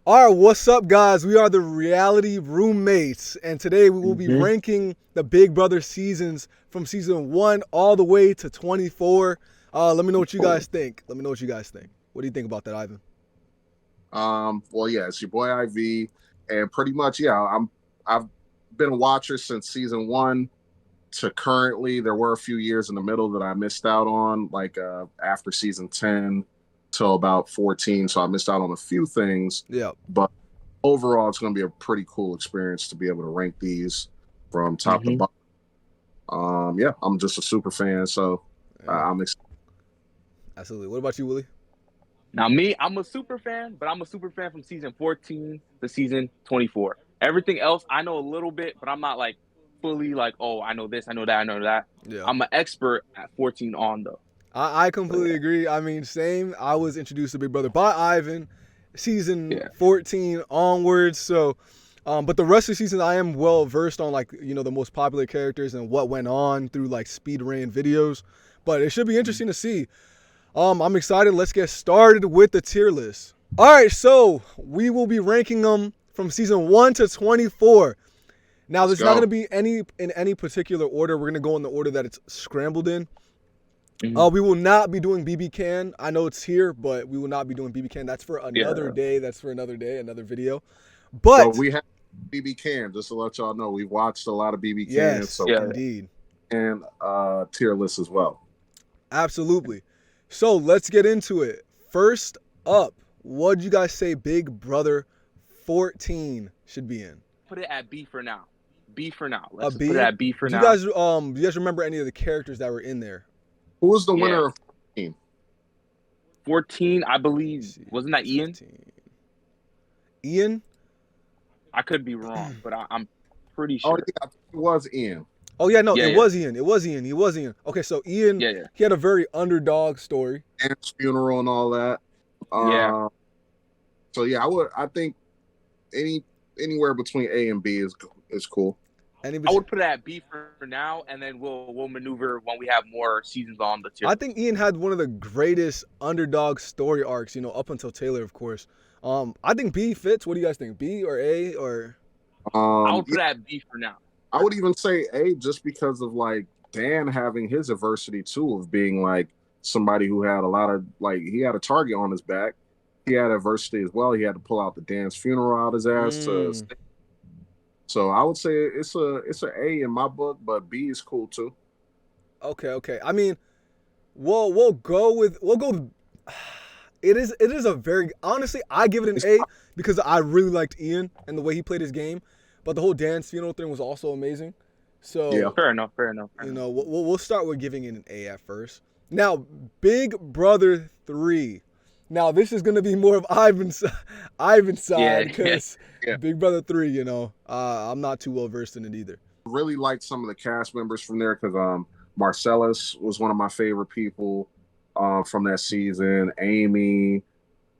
All right, what's up, guys? We are the Reality Roommates, and today we will be hmm ranking the Big Brother seasons from season 1 all the way to 24. Let me know what you guys think. What do you think about that, Ivan? Well, yeah, it's your boy IV, and pretty much, yeah, I've been a watcher since season one to currently. There were a few years in the middle that I missed out on, like after season 10 till about 14. So I missed out on a few things, Yeah. but overall, it's going to be a pretty cool experience to be able to rank these from top to Mm-hmm. bottom. Yeah, I'm just a super fan, so Yeah, I'm excited. absolutely. What about you, Willie? Now, me, I'm a super fan, but I'm a super fan from season 14 to season 24. Everything else, I know a little bit, but I'm not like fully like, oh, I know this, I know that, I know that. Yeah. I'm an expert at 14 on though. I So completely agree. I mean, same. I was introduced to Big Brother by Ivan, season yeah, 14 onwards. So, but the rest of the season, I am well versed on the most popular characters and what went on through like speed ran videos. But it should be interesting to see. I'm excited. Let's get started with the tier list. All right, so we will be ranking them from season 1 to 24. Now, Let's there's not going go. to be any particular order. We're going to go in the order that it's scrambled in. Mhm. We will not be doing BB Can. I know it's here, but we will not be doing BB Can. That's for another Yeah. day. That's for another day, another video. So But we have BB Can, just to let y'all know, we've watched a lot of BB Can, yes, so Yeah. indeed. and tier list as well. Absolutely. So let's get into it. First up, what do you guys say Big Brother 14 should be in? Put it at B for now. B for now. A Let's just put it B? at B for Do you now. guys remember any of the characters that were in there? Who was the Yeah. winner of 14? 14, I believe, Let's see. wasn't that Ian? 15. Ian? I could be wrong, but I'm pretty Oh sure. yeah, I think it was Ian. Oh yeah, no, Yeah, it yeah, was Ian. It was Ian. He was Ian. Okay, so Ian, yeah, yeah. he had a very underdog story. Anne's funeral and all that. Yeah. Uh, so yeah, I think any anywhere between A and B is cool. And he I was, would put it at B for now, and then we'll maneuver when we have more seasons on the tier I list. think Ian had one of the greatest underdog story arcs, up until Taylor, of course. I think B fits. What do you guys think? B or A or I would put Yeah, it at B for now. I would even say A just because of like Dan having his adversity too of being like somebody who had a lot of like he had a target on his back. He had adversity as well. He had to pull out the Dan's funeral out his ass to. mm, So I would say it's a A in my book, but B is cool too. okay. I mean, we'll go. It is a very honestly. I give it an It's A because I really liked Ian and the way he played his game, but the whole dance funeral thing was also amazing. yeah. So Fair enough. Fair enough. Fair you enough. know we'll start with giving it an A at first. Now, Big Brother 3. Now this is gonna be more of Ivan's Yeah. side Yeah. because Yeah. Big Brother 3. I'm not too well versed in it either. Really liked some of the cast members from there because Marcellus was one of my favorite people from that season. Amy,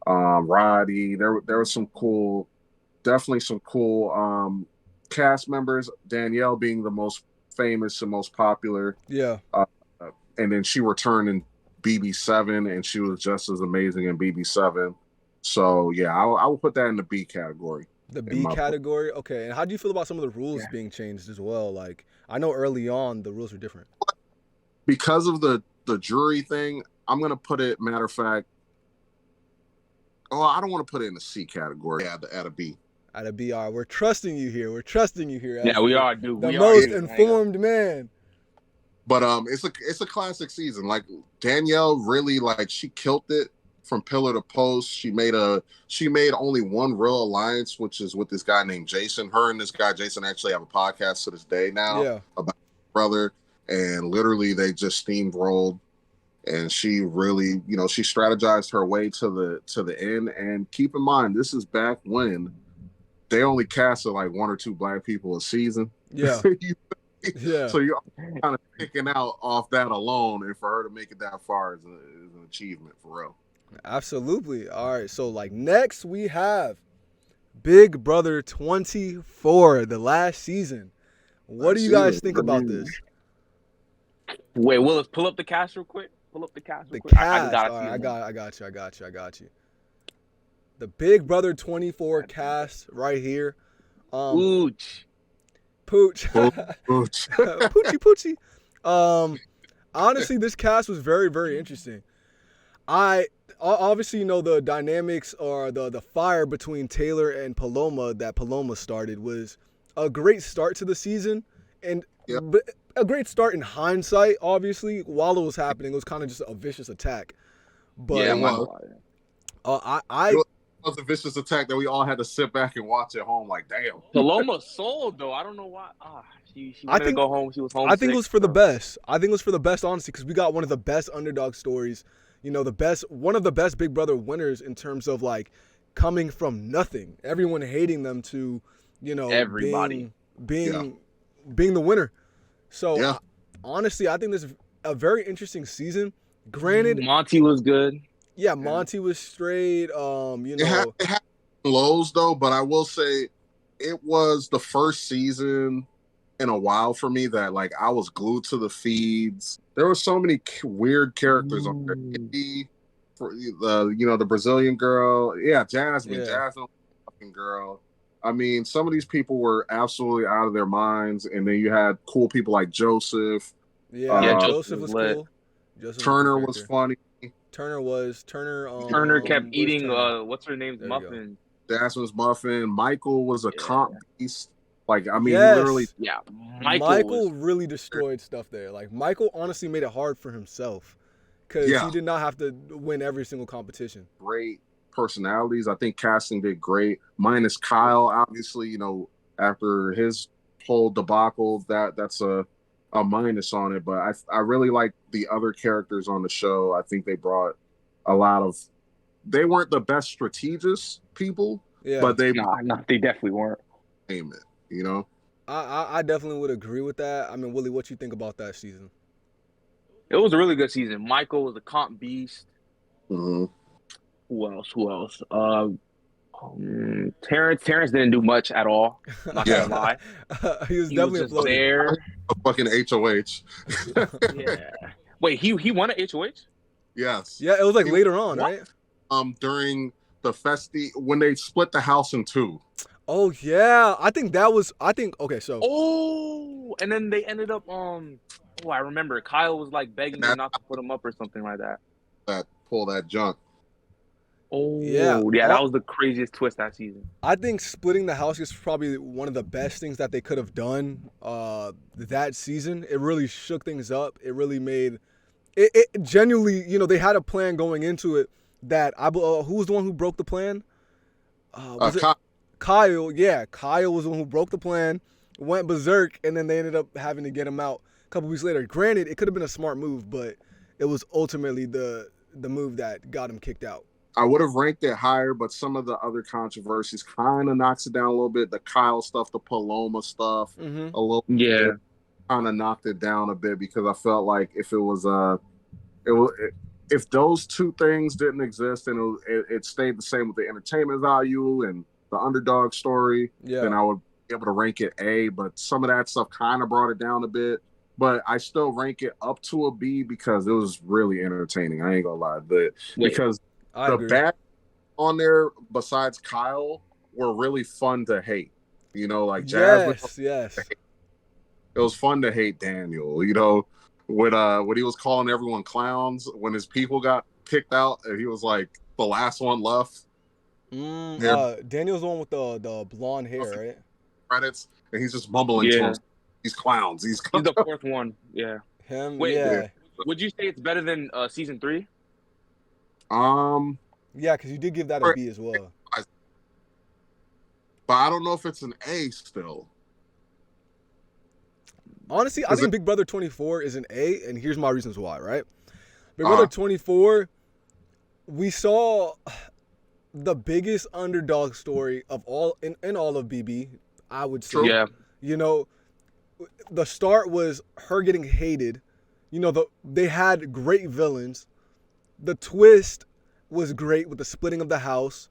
Roddy. There was some cool, definitely some cool cast members. Danielle being the most famous and most popular, Yeah, uh, and then she returned in BB7, and she was just as amazing in BB7. So yeah, I would put that in the B category the in B my book. category. Okay, and how do you feel about some of the rules Yeah. being changed as well? Like I know early on the rules were different. Because of the jury thing, I'm gonna put it. Matter of fact, oh, I don't want to put it in the C category. At a B. At a BR, we're trusting you here. We're trusting you here as Yeah, we are, dude. the We are, most dude. informed man. But it's a classic season. Like Danielle really like she killed it from pillar to post. She made only one real alliance, which is with this guy named Jason. Her and this guy Jason actually have a podcast to this day now Yeah, about her brother, and literally they just steamrolled. And she really, she strategized her way to the end. And keep in mind, this is back when they only casted like one or two black people a season. yeah, yeah. So you're kind of picking out off that alone, and for her to make it that far is an achievement for real. Absolutely. All right. So like next we have Big Brother 24, the last season. What do you guys think about this? Wait, Willis, pull up the cast real quick. Pull up the cast real The quick. I just cast. gotta All see right, it. I got you. The Big Brother 24 cast right here. Ooch. Pooch. Ooch. Poochie. Honestly, this cast was very, very interesting. I obviously the dynamics or the fire between Taylor and Paloma that Paloma started was a great start to the season, and Yep. a great start in hindsight. Obviously, while it was happening, it was kind of just a vicious attack. But Yeah, it was. I It was a vicious attack that we all had to sit back and watch at home. Like, damn. Paloma sold though. I don't know why. She I wanted to think- go home. She was homesick. I think it was for the best. I think it was for the best, honestly, because we got one of the best underdog stories. One of the best Big Brother winners in terms of like coming from nothing, everyone hating them to, Everybody. being the winner. So Yeah. honestly, I think this is a very interesting season. Granted, Monty was good. yeah, Monty was straight. It had lows though, but I will say it was the first season in a while for me that like I was glued to the feeds. There were so many weird characters on there. Indy, the Brazilian girl, Jasmine, Yeah. Jasmine, fucking girl. I mean, some of these people were absolutely out of their minds, and then you had cool people like Joseph. Yeah, Joseph Joseph was was lit. cool. Joseph Turner a good was character. funny. Turner Kept where's eating Turner? what's her name's There you go. muffin. Jasmine's Muffin. Michael was a Yeah. comp beast. Like, I mean, Yes. he literally. Yeah, Michael was, really destroyed stuff there. Like Michael honestly made it hard for himself because Yeah. he did not have to win every single competition. Great personalities. I think casting did great. Minus Kyle, obviously, after his whole debacle, that's a minus on it. But I really like the other characters on the show. I think they brought a lot of. They weren't the best strategists people, Yeah, but they they definitely weren't. became it. I definitely would agree with that. I mean, Willie, what you think about that season? It was a really good season. Michael was a comp beast. Mhm. Who else? Terrence didn't do much at all. Not Yeah. gonna lie. He was He definitely was just floating. there. A fucking HOH. Yeah. Wait, he won an HOH? Yes. Yeah, it was like He- later on, What? right? During the when they split the house in two. Oh yeah, I think okay. So Oh, and then they ended up I remember Kyle was like begging them not to put him up or something like that. That pull that junk. Oh Yeah. that was the craziest twist that season. I think splitting the house is probably one of the best things that they could have done that season. It really shook things up. It really made it genuinely. They had a plan going into it. That who was the one who broke the plan? Was it Kyle? Yeah, Kyle was the one who broke the plan, went berserk, and then they ended up having to get him out a couple weeks later. Granted, it could have been a smart move, but it was ultimately the move that got him kicked out. I would have ranked it higher, but some of the other controversies kind of knocks it down a little bit. The Kyle stuff, the Paloma stuff, Mm-hmm. a little Yeah. kind of knocked it down a bit because I felt like if it was if those two things didn't exist and it stayed the same with the entertainment value and the underdog story, Yeah. then I would be able to rank it A. But some of that stuff kind of brought it down a bit. But I still rank it up to a B because it was really entertaining. I ain't gonna lie, because I the agree. bad on there besides Kyle were really fun to hate. Like Jasmine. Yes. It was fun to hate Daniel. When he was calling everyone clowns when his people got kicked out, and he was like the last one left. Daniel's the one with the blonde hair, right? Credits, and he's just mumbling to Yeah. him. These clowns. He's the fourth one. Yeah. Him. Wait, yeah. Would you say it's better than season 3? Yeah, because you did give that a B as well. But I don't know if it's an A still. Honestly, I Is think it- Big Brother 24 is an A, and here's my reasons why, right? Big Uh-huh. Brother 24, we saw the biggest underdog story of all in all of BB, I would say. True. Yeah. The start was her getting hated. They had great villains. The twist was great with the splitting of the house.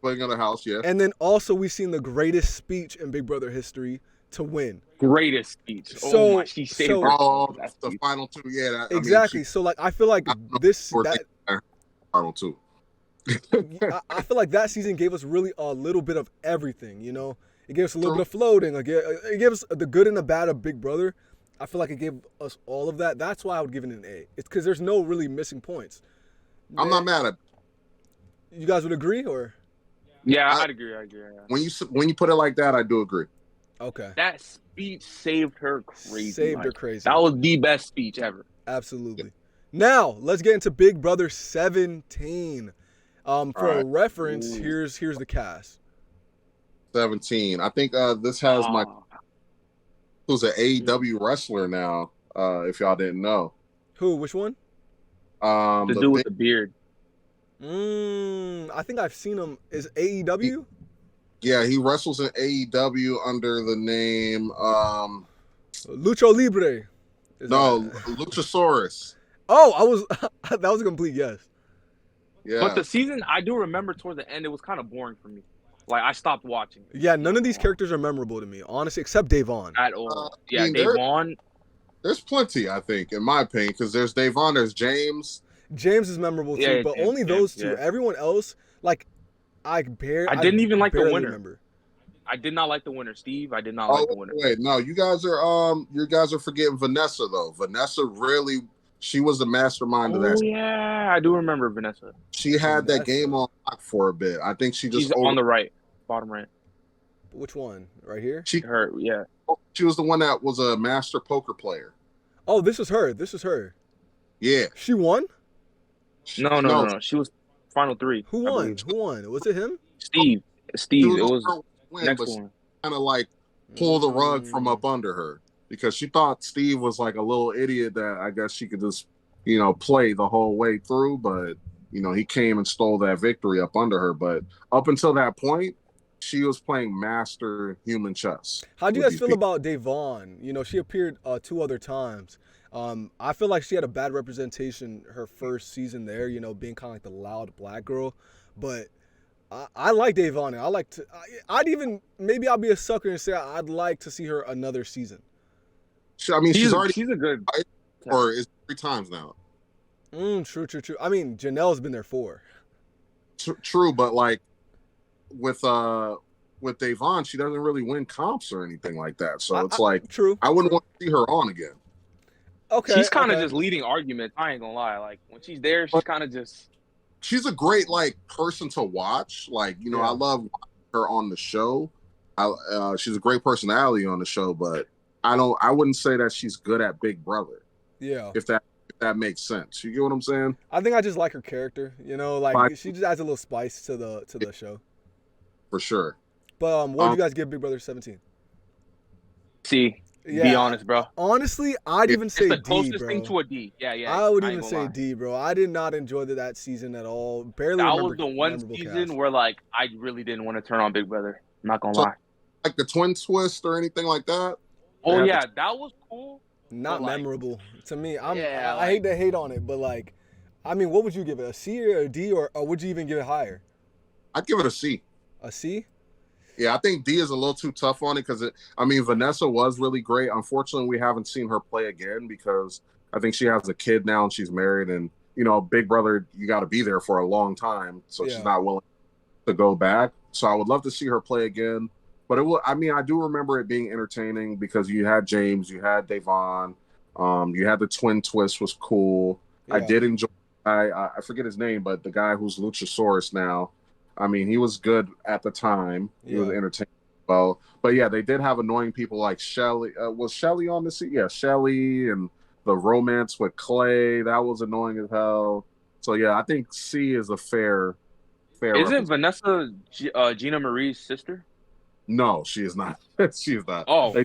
Playing on the house, yeah. And then also we've seen the greatest speech in Big Brother history to win. Greatest speech. So- She saved so- her. Oh, That the speech. final two, yeah. Exactly. So like I feel like I don't know this where that final two. I feel like that season gave us really a little bit of everything. You know, it gave us a little bit of floating. Like it gave us the good and the bad of Big Brother. I feel like it gave us all of that. That's why I would give it an A. It's because there's no really missing points. I'm not mad at. You guys would agree, or? Yeah, I'd agree. Yeah. When you put it like that, I do agree. Okay. That speech saved her crazy. Saved her crazy. That was the best speech ever. Absolutely. Now let's get into Big Brother 17. For reference, here's the cast. 17. I think this has who's an AEW wrestler now. If y'all didn't know. Who? Which one? The dude with the beard. I think I've seen him. Is AEW? Yeah, he wrestles in AEW under the name Lucha Libre. Luchasaurus. Oh, that was a complete guess. Yeah. But the season, I do remember towards the end, it was kind of boring for me. Like, I stopped watching. Yeah, none of these characters are memorable to me, honestly, except Davon. At all. Davon. There's plenty, I think, in my opinion, because there's Davon, there's James. James is memorable too, but only those two. Yeah. Everyone else, like, I didn't even like the winner. Remember. I did not like the winner, Steve. I did not like the winner. Wait, no, you guys are forgetting Vanessa though. Vanessa really, she was the mastermind of that. Oh yeah, I do remember Vanessa. She had that game on lock for a bit. I think she's on the right, bottom right. Which one? Right here? Yeah. She was the one that was a master poker player. Oh, this is her. Yeah. She won? No. She was final 3. Who won? Was it him? Steve. It was next one. Kind of like pull the rug from up under her because she thought Steve was like a little idiot that I guess she could just, play the whole way through. But, he came and stole that victory up under her. But up until that point, she was playing master human chess. How do you guys feel about Davon? She appeared 2 other times. I feel like she had a bad representation her first season there, being kind of like the loud black girl. But I like Davon. Maybe I'll be a sucker and say I'd like to see her another season. She's a good, or is 3 times now. True. I mean, Janelle's been there 4. True, but like with Davon, she doesn't really win comps or anything like that. So it's like, true. I wouldn't want to see her on again. Okay. She's kind of just leading arguments. I ain't gonna lie. Like when she's there, she's kind of just. She's a great person to watch. Like I love her on the show. She's a great personality on the show, but I wouldn't say that she's good at Big Brother. Yeah. If that makes sense. You get what I'm saying? I think I just like her character. She just adds a little spice to the show. For sure. But what do you guys give Big Brother 17? C. Yeah. Be honest, bro. Honestly, I'd even say D, bro. It's the closest thing to a D. Yeah. I would even say D, bro. I did not enjoy that season at all. Barely that remember. Was the one season cast. Where I really didn't want to turn on Big Brother. I'm not gonna lie. Like the twin twist or anything like that? Oh yeah, that was cool. Not memorable to me. I hate to hate on it, but what would you give it? A C or a D, or would you even give it higher? I'd give it a C. A C? Yeah, I think D is a little too tough on it because Vanessa was really great. Unfortunately, we haven't seen her play again because I think she has a kid now and she's married, and Big Brother, you got to be there for a long time, so she's not willing to go back. So I would love to see her play again. But I do remember it being entertaining because you had James, you had Davon, you had the twin twist was cool. Yeah. I did enjoy. I forget his name, but the guy who's Luchasaurus now. He was good at the time. He was entertaining. Well, but yeah, they did have annoying people like Shelly. Was Shelly on the scene? Yeah, Shelly and the romance with Clay. That was annoying as hell. So yeah, I think C is a fair. Isn't Vanessa Gina Marie's sister? No, she is not. She is not. Oh, they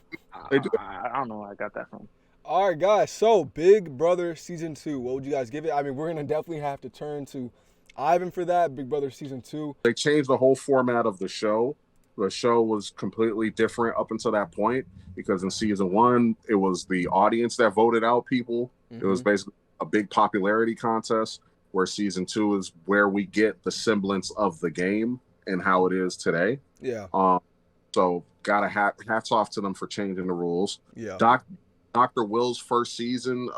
do. I don't know where I got that from. All right, guys. So Big Brother season 2. What would you guys give it? We're gonna definitely have to turn to Ivan for that. Big Brother season 2. They changed the whole format of the show. The show was completely different up until that point because in season 1, it was the audience that voted out people. Mm-hmm. It was basically a big popularity contest, where season 2 is where we get the semblance of the game and how it is today. Yeah. So gotta hats off to them for changing the rules. Yeah. Dr. Will's first season,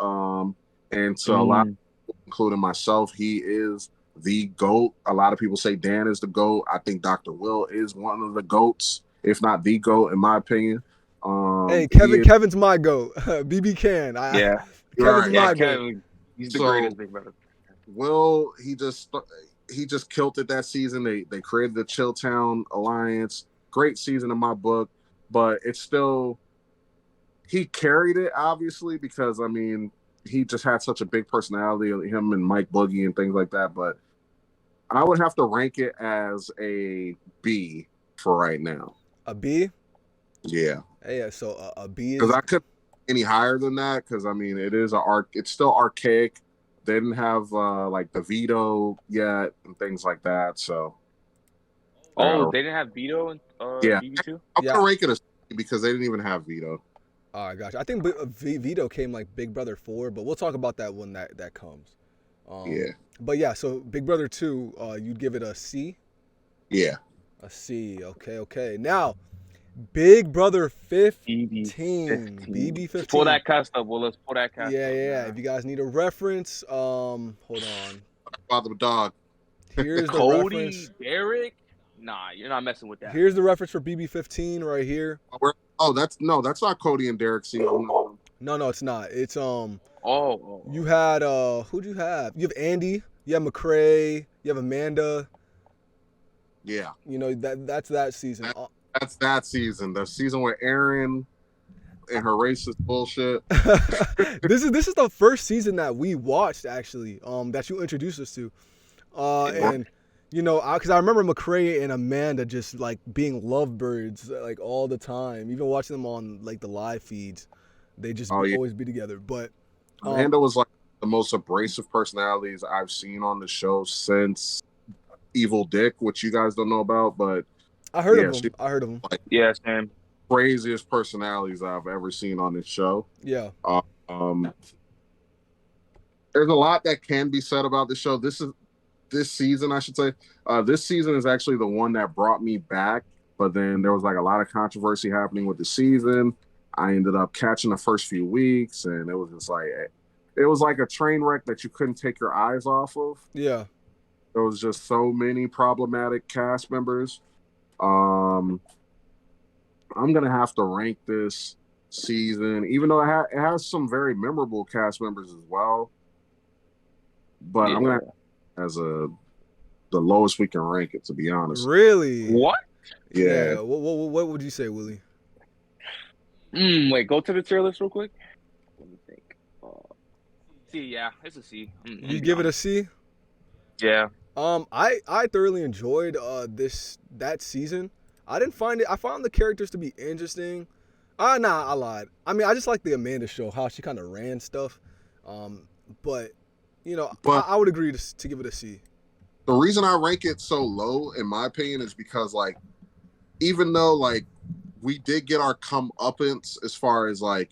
and to a lot of people, including myself, he is the GOAT. A lot of people say Dan is the GOAT. I think Dr. Will is one of the GOATs, if not the GOAT, in my opinion. Hey, Kevin's my goat. BB Can. Yeah. Kevin's my goat. Kevin, he's the greatest Big Brother. Will, he just killed it that season. They created the Chilltown Alliance. Great season in my book, but it's still, he carried it obviously because I mean he just had such a big personality, him and Mike Boogie and things like that. But I would have to rank it as a B for right now. A B? Yeah. Yeah. So a B is because I couldn't any higher than that because I mean it's still archaic. They didn't have like the veto yet and things like that. So they didn't have veto in BB2? I'm gonna rank it a C because they didn't even have veto. All right, gotcha. I think veto came like Big Brother 4, but we'll talk about that when that comes. Yeah. But yeah, so Big Brother 2, you'd give it a C? Yeah. A C. Okay. Now, Big Brother 15. BB15. Pull that cast up, Willis. Pull that cast up. Yeah. If you guys need a reference, hold on. Father dog. Here's the Cody, reference. Derek. Nah, you're not messing with that. Here's the reference for BB15 right here. That's not Cody and Derek season. No, it's not. It's Oh. You had who'd you have? You have Andy. You have McCrae. You have Amanda. Yeah. You know that's that season. That's that season. The season with Aaron and her racist bullshit. This is the first season that we watched actually. That you introduced us to. And you know, because I remember McCrae and Amanda just like being lovebirds like all the time. Even watching them on like the live feeds, they just always be together. But Amanda was like the most abrasive personalities I've seen on the show since Evil Dick, which you guys don't know about, but I heard of him. I heard of him. Like, yeah, Sam. Craziest personalities I've ever seen on this show. Yeah. There's a lot that can be said about this show. This season, I should say. This season is actually the one that brought me back, but then there was like a lot of controversy happening with the season. I ended up catching the first few weeks, and it was just like a train wreck that you couldn't take your eyes off of. Yeah. There was just so many problematic cast members. I'm gonna have to rank this season, even though it has some very memorable cast members as well. But I'm gonna as the lowest we can rank it, to be honest. Really? What? Yeah. What would you say, Willie? Wait, go to the tier list real quick. Let me think. C, yeah, it's a C. You give it a C? Yeah. I thoroughly enjoyed that season. I found the characters to be interesting. I lied. I mean, I just like the Amanda show, how she kind of ran stuff. But you know, I would agree to give it a C. The reason I rank it so low, in my opinion, is because like, even though like we did get our comeuppance as far as like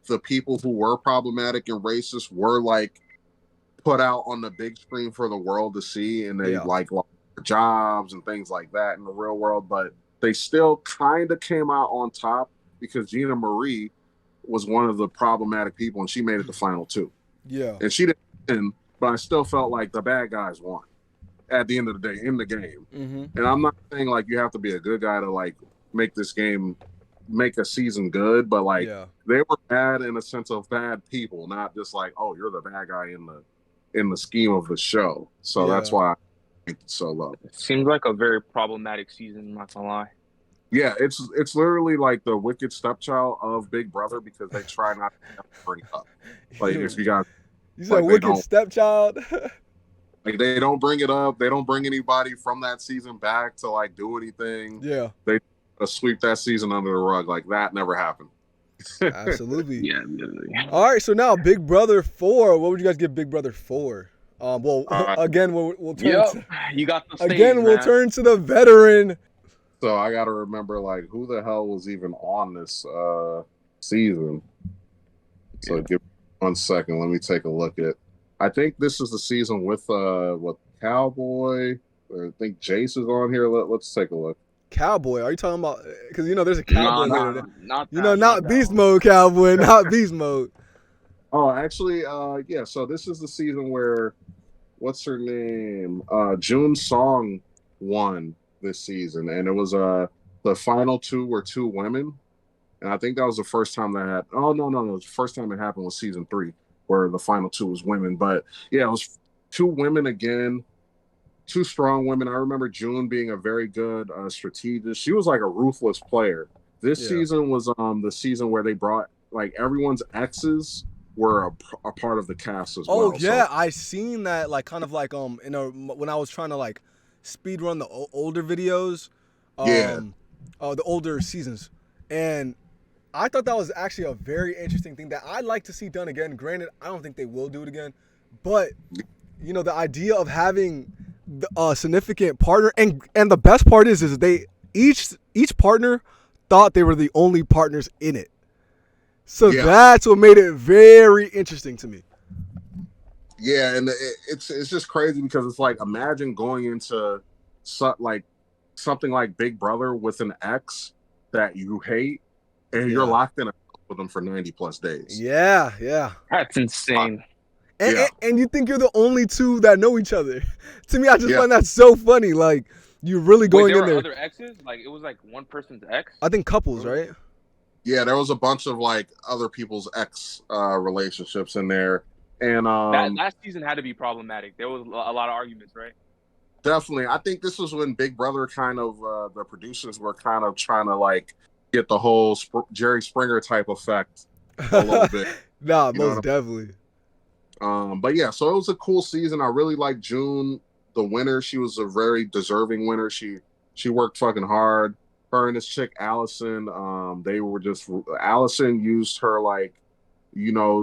the people who were problematic and racist were like put out on the big screen for the world to see, and they like lost their jobs and things like that in the real world, but they still kind of came out on top because Gina Marie was one of the problematic people, and she made it to final 2. Yeah, and she didn't win, but I still felt like the bad guys won at the end of the day in the game. Mm-hmm. And I'm not saying like you have to be a good guy to like make a season good, but like they were bad in a sense of bad people, not just like, oh, you're the bad guy in the scheme of the show. So that's why I think it's so low. It seems like a very problematic season, I'm not gonna lie. Yeah, it's literally like the wicked stepchild of Big Brother because they try not to bring it up. Like if you got said wicked stepchild. Like they don't bring it up. They don't bring anybody from that season back to like do anything. Yeah. They sweep that season under the rug. Like that never happened. Absolutely. Yeah. All right. So now Big Brother 4. What would you guys give Big Brother 4? Again, we'll turn. You got the stage, again. Man. We'll turn to the veteran. So I got to remember like who the hell was even on this season. So give me 1 second. Let me take a look at. I think this is the season with Cowboy. Or I think Jace is on here. Let's take a look. Cowboy? Are you talking about? Because you know there's a Cowboy. Not Beast Mode Cowboy, not Beast Mode. Oh, actually, yeah. So this is the season where what's her name? June Song won this season, and it was the final two were two women, and I think that was the first time that had. Oh no, the first time it happened was season 3, where the final two was women. But yeah, it was two women again, two strong women. I remember June being a very good strategist. She was like a ruthless player. This Yeah. season was the season where they brought like everyone's exes were a part of the cast as Oh well. yeah, So, I seen that like kind of like when I was trying to like speed run the older videos, yeah, the older seasons, and I thought that was actually a very interesting thing that I'd like to see done again. Granted, I don't think they will do it again, but the idea of having a significant partner, and the best part is they each partner thought they were the only partners in it. So yeah, that's what made it very interesting to me. yeah, and it's just crazy because it's like imagine going into like something like Big Brother with an ex that you hate, and you're Yeah. locked in a with them for 90 plus days. Yeah, yeah. That's insane. And, Yeah. and you think you're the only two that know each other. To me, I just Yeah. find that so funny. Like, you're really Wait, going there in were there. other exes? Like it was like one person's ex? I think couples, right? Yeah, there was a bunch of like other people's ex relationships in there, and That season had to be problematic. There was a lot of arguments, right? definitely, I think this was when Big Brother kind of the producers were kind of trying to like get the whole Jerry Springer type effect a little bit. Nah, You know most what definitely. But yeah, so it was a cool season. I really liked June, the winner. She was a very deserving winner. She worked fucking hard. Her and this chick Allison, they were just Allison used her like,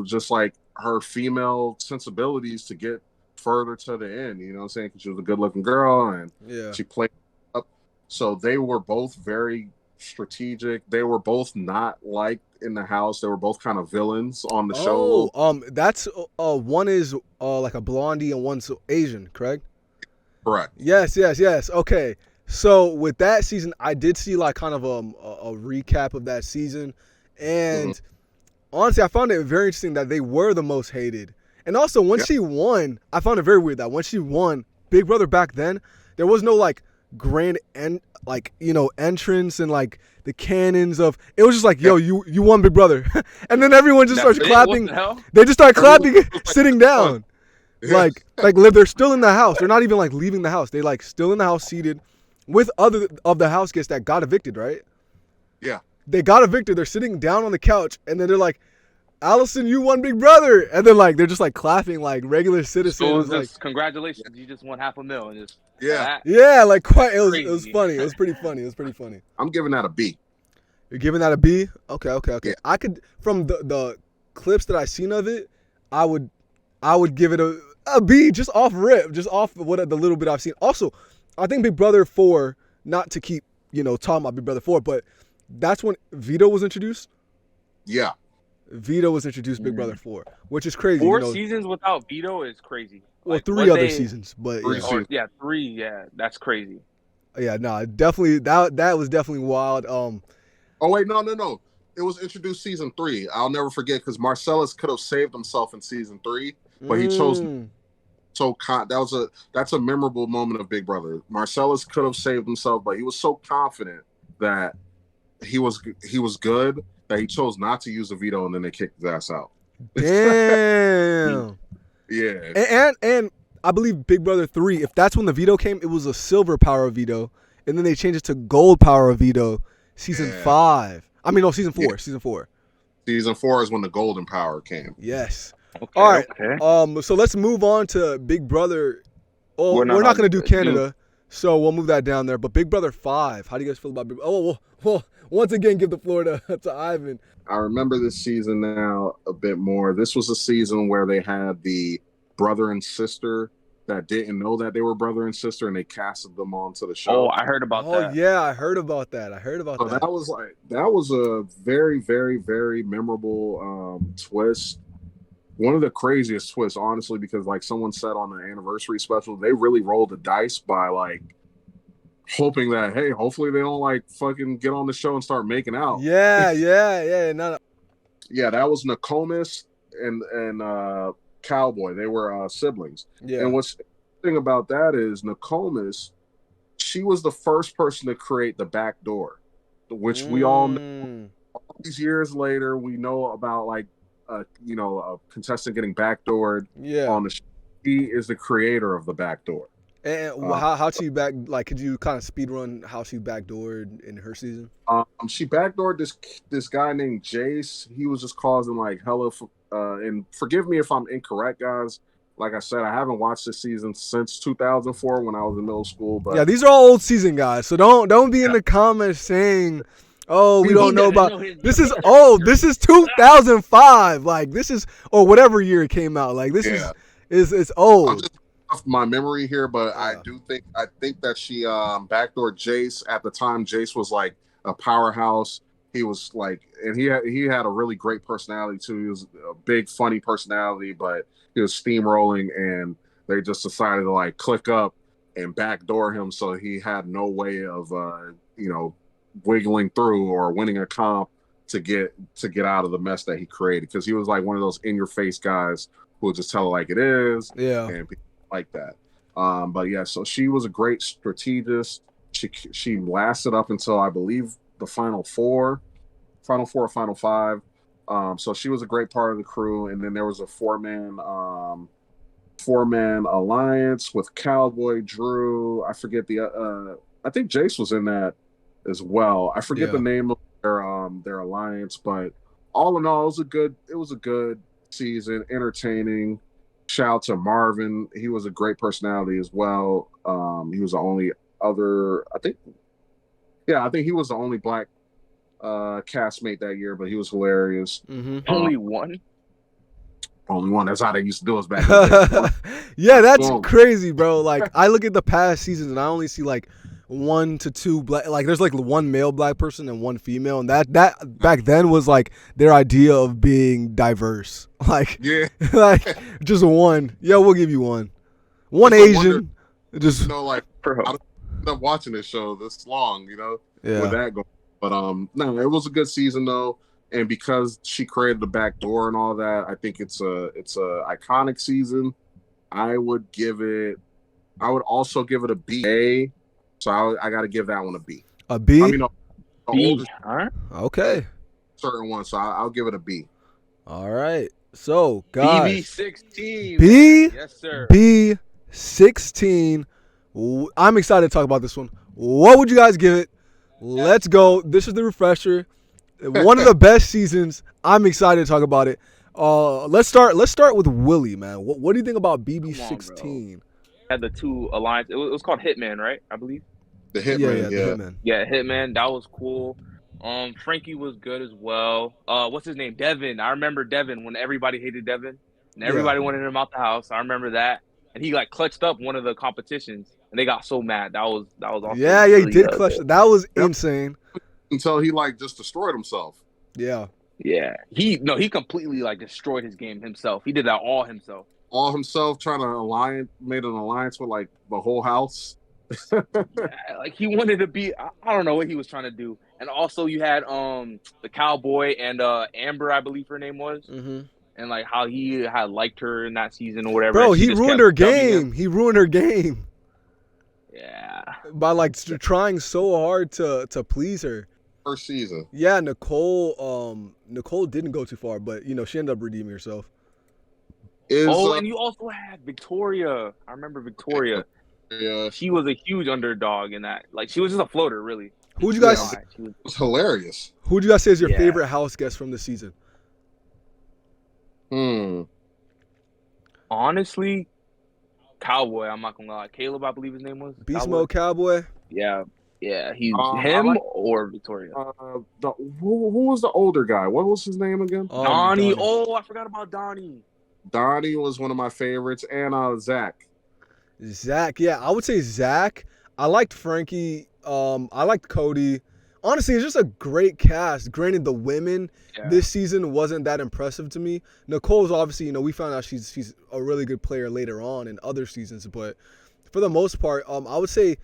just like her female sensibilities to get further to the end. You know what I'm saying? Because she was a good looking girl and Yeah. she played up. So they were both very strategic. They were both not liked in the house. They were both kind of villains on the show. That's one is like a blondie and one's Asian, correct? Correct. Yes. Okay. So with that season, I did see like kind of a recap of that season, and honestly, I found it very interesting that they were the most hated. And also, when she won, I found it very weird that when she won, Big Brother back then, there was no like grand entrance and like the cannons of. It was just like, yo, you won Big Brother, and then everyone just starts That's it? clapping. What the hell? They just start clapping, Everyone was like, sitting down. Yeah. They're still in the house. They're not even like leaving the house. They like still in the house seated with other of the house guests that got evicted, right? Yeah. They got evicted. They're sitting down on the couch and then they're like, Allison, you won Big Brother. And then like they're just like clapping like regular So it citizens. was Like, just congratulations, you just won $500,000 and just Yeah. yeah, like quite it was Crazy. funny. It was pretty funny. It was pretty funny. I'm giving that a B. You're giving that a B? Okay. Yeah. I could from the clips that I seen of it, I would give it a B just off rip, just off what the little bit I've seen. Also, I think Big Brother 4, not to keep, talking about Big Brother 4, but that's when Vito was introduced. Yeah. Vito was introduced Big Brother 4, which is crazy. 4 seasons without Vito is crazy. Well, Like, 3 what other they- seasons, but Three yeah. seasons. Yeah, 3. Yeah, that's crazy. Yeah, no, definitely that was definitely wild. Oh wait, no. It was introduced season 3. I'll never forget because Marcellus could have saved himself in season 3, but he chose that's a memorable moment of Big Brother. Marcellus could have saved himself, but he was so confident that he was good that he chose not to use the veto, and then they kicked his ass out. Damn. Yeah. And I believe Big Brother 3, if that's when the veto came, it was a silver power of veto, and then they changed it to gold power of veto. Season Yeah. 5. I mean, no, season 4. Yeah. Season 4. Season 4 is when the golden power came. Yes. Okay, All right. okay. So let's move on to Big Brother. Oh, We're we're not not going to on- do Canada, so we'll move that down there. But Big Brother 5, how do you guys feel about Big? Oh, well, once again, give the floor to Ivan. I remember this season now a bit more. This was a season where they had the brother and sister that didn't know that they were brother and sister, and they casted them onto the show. Oh, I heard about Oh that. yeah, I heard about that. So that was a very, very, very memorable twist. One of the craziest twists, honestly, because like someone said on the anniversary special, they really rolled the dice by like hoping that, hey, hopefully they don't like fucking get on the show and start making out. Yeah. No. Yeah, that was Nokomis and Cowboy. They were siblings. Yeah. And what's interesting about that is Nokomis, she was the first person to create the back door, which we all know. All these years later, we know about like, a contestant getting backdoored Yeah. on the show. She is the creator of the back door. And how she back, like, could you kind of speed run how she backdoored in her season? She backdoored this guy named Jace. He was just causing like hella. And forgive me if I'm incorrect, guys. Like I said, I haven't watched this season since 2004 when I was in middle school. But yeah, these are all old season guys, so don't be in the comments saying, "Oh, we don't know about." This is old. This is 2005. Like this is or whatever year it came out. Like this is it's old. I'm just off my memory here, but I think that she backdoored Jace at the time. Jace was like a powerhouse. He was like, and he had a really great personality too. He was a big, funny personality, but he was steamrolling, and they just decided to like click up and backdoor him, so he had no way of wiggling through or winning a comp to get out of the mess that he created, because he was like one of those in your face guys who will just tell it like it is, and people like that. But yeah, so she was a great strategist. She lasted up until I believe the final four or final five. So she was a great part of the crew, and then there was a four-man alliance with Cowboy, Drew. I forget I think Jace was in that as well. I forget the name of their alliance, but all in all, it was a good season, entertaining. Shout out to Marvin. He was a great personality as well. He was the only other, I think he was the only black castmate that year, but he was hilarious. Only one. That's how they used to do us back then. Yeah, that's crazy, bro. Like I look at the past seasons and I only see like 1 to 2 black, like there's like one male black person and one female, and that back then was like their idea of being diverse. Like like just one. Yeah, we'll give you one Asian. Just like I don't end up watching this show this long, with that going. But no, it was a good season though, and because she created the back door and all that, I think it's a iconic season. I would also give it a B. So I got to give that one a B. A B? I mean, B. Huh? Okay. Certain one, so I'll give it a B. All right. So guys, BB16. B. Yes, sir. B16. I'm excited to talk about this one. What would you guys give it? Let's go. This is the refresher. One of the best seasons. I'm excited to talk about it. Let's start with Willie, man. What do you think about BB16? Had the two alliance. It was called Hitman, right? I believe. The Hitman, the Hitman. Yeah, Hitman. That was cool. Frankie was good as well. What's his name? Devin. I remember Devin when everybody hated Devin and everybody wanted him out the house. I remember that, and he like clutched up one of the competitions, and they got so mad. That was awesome. Yeah, really he did clutch. That was insane. Until he like just destroyed himself. Yeah. Yeah. He completely like destroyed his game himself. He did that all himself. Trying to made an alliance with like the whole house. Yeah, like he wanted to be, I don't know what he was trying to do. And also you had the Cowboy and Amber, I believe her name was. Mm-hmm. And like how he had liked her in that season or whatever. Bro, he ruined her game. He ruined her game. Yeah. By like trying so hard to please her. First season. Yeah, Nicole didn't go too far, but she ended up redeeming herself. And you also had Victoria. I remember Victoria. Yeah. She was a huge underdog in that. Like she was just a floater, really. Who'd you guys? It was hilarious. Who'd you guys say is your favorite house guest from the season? Honestly, Cowboy. I'm not gonna lie. Caleb, I believe his name was. Beast Mode Cowboy. Yeah. He's him or Victoria. Who was the older guy? What was his name again? Donnie. Oh, I forgot about Donnie. Donnie was one of my favorites, and Zach. Zach, yeah, I would say Zach. I liked Frankie. I liked Cody. Honestly, it's just a great cast. Granted, the women this season wasn't that impressive to me. Nicole's obviously, we found out she's a really good player later on in other seasons, but for the most part, I would say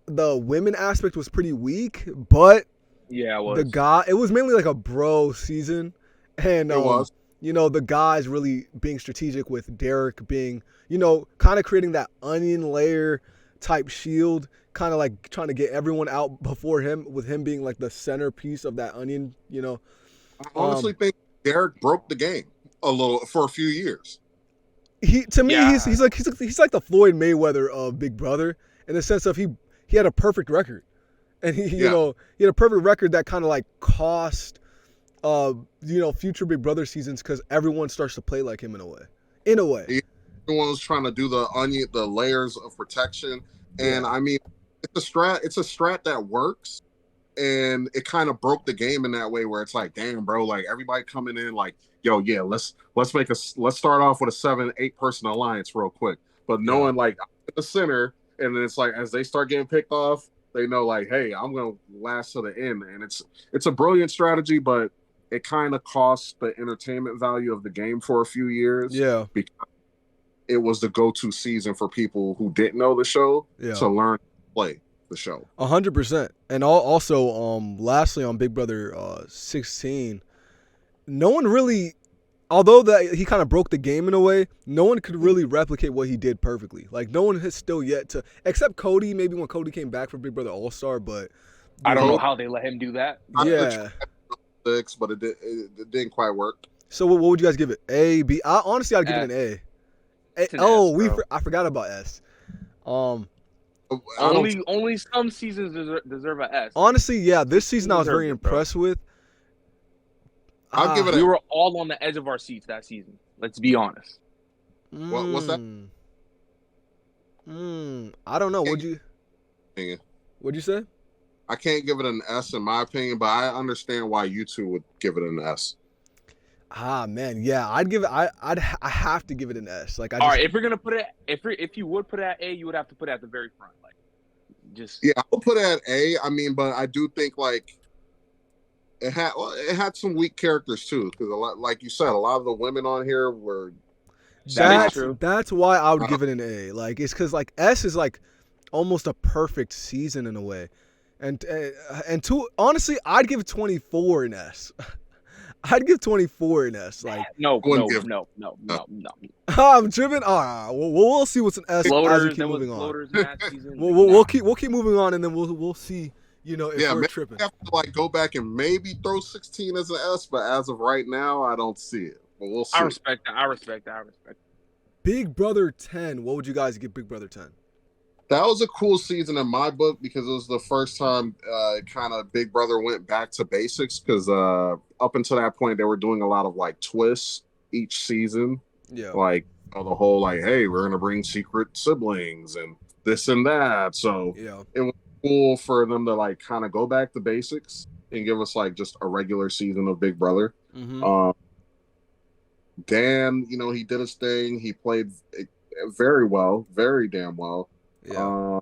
the women aspect was pretty weak. But it was. it was mainly like a bro season, and it was. the guys really being strategic with Derek being, kind of creating that onion layer type shield, kind of like trying to get everyone out before him, with him being like the centerpiece of that onion. I honestly think Derek broke the game a little for a few years. To me, Yeah. he's like the Floyd Mayweather of Big Brother, in the sense of he had a perfect record, and he had a perfect record that kind of like cost future Big Brother seasons, because everyone starts to play like him in a way. Yeah. Everyone was trying to do the layers of protection, and I mean, it's a strat that works, and it kind of broke the game in that way, where it's like, damn, bro, like everybody coming in like, yo, yeah, let's start off with a 7-8 person alliance real quick, but knowing like at the center, and then it's like as they start getting picked off, they know like, hey, I'm gonna last to the end, and it's a brilliant strategy, but it kind of cost the entertainment value of the game for a few years. Yeah, because it was the go-to season for people who didn't know the show to learn to play the show. 100%. And also, lastly, on Big Brother 16, no one really, although that he kind of broke the game in a way, no one could really replicate what he did perfectly. Like, no one has still yet to, except Cody, maybe when Cody came back for Big Brother All-Star, but I don't know how they let him do that. Yeah. But it didn't quite work. So what would you guys give it? A, B? Honestly, I'd give it an A. It's an S, I forgot about S. Only some seasons deserve an S. Honestly, yeah, this season I was very impressed with. I'll give it. We were all on the edge of our seats that season. Let's be honest. What's that? I don't know. What'd you say? I can't give it an S in my opinion, but I understand why you two would give it an S. Man, yeah, I'd give it. I have to give it an S. Like, all right, if you're gonna put it, if you would put it at A, you would have to put it at the very front, like, just. Yeah, I would put it at A. I mean, but I do think like it had some weak characters too, because like you said, a lot of the women on here were. That's why I would give it an A. Like, it's because like S is like almost a perfect season in a way, and honestly, I'd give 24 an S. I'd give 24 an S. Like, no. I'm tripping. We'll see what's an S as we keep moving on. We'll keep moving on, and then we'll see. If we're tripping. I have to like go back and maybe throw 16 as an S, but as of right now, I don't see it. But we'll see. I respect that. Big Brother 10. What would you guys give Big Brother 10? That was a cool season in my book, because it was the first time kind of Big Brother went back to basics, because up until that point they were doing a lot of like twists each season. Yeah. Like the whole like, hey, we're gonna bring secret siblings and this and that. So it was cool for them to like kind of go back to basics and give us like just a regular season of Big Brother. Mm-hmm. Dan, he did his thing. He played very well, very damn well. Yeah.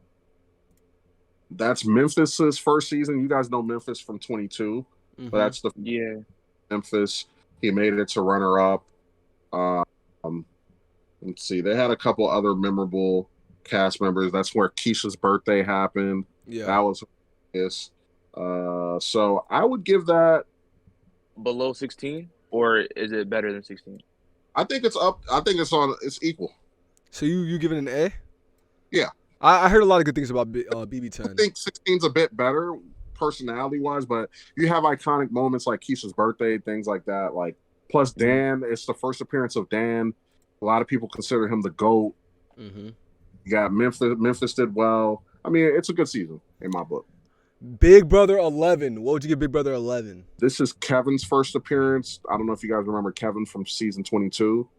That's Memphis's first season. You guys know Memphis from 22. Mm-hmm. But that's Memphis. He made it to runner up. Let's see. They had a couple other memorable cast members. That's where Keisha's birthday happened. Yeah. That was so I would give that below 16, or is it better than 16? I think it's up. I think it's equal. So you give it an A? Yeah. I heard a lot of good things about BB10. I think 16's a bit better personality-wise, but you have iconic moments like Keisha's birthday, things like that. Like, plus Dan, it's the first appearance of Dan. A lot of people consider him the GOAT. Mm-hmm. You got Memphis. Memphis did well. I mean, it's a good season in my book. Big Brother 11. What would you give Big Brother 11? This is Kevin's first appearance. I don't know if you guys remember Kevin from season 22,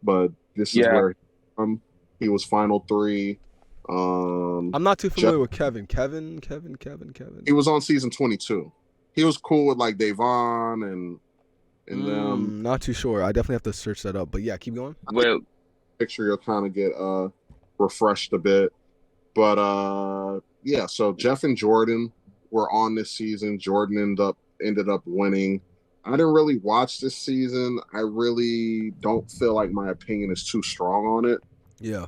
but this is where he was final 3. I'm not too familiar with Kevin. Kevin. He was on season 22. He was cool with like Davon and them. Not too sure. I definitely have to search that up. But yeah, keep going. Well, picture you'll kind of get refreshed a bit. But yeah, so Jeff and Jordan were on this season. Jordan ended up winning. I didn't really watch this season. I really don't feel like my opinion is too strong on it. Yeah.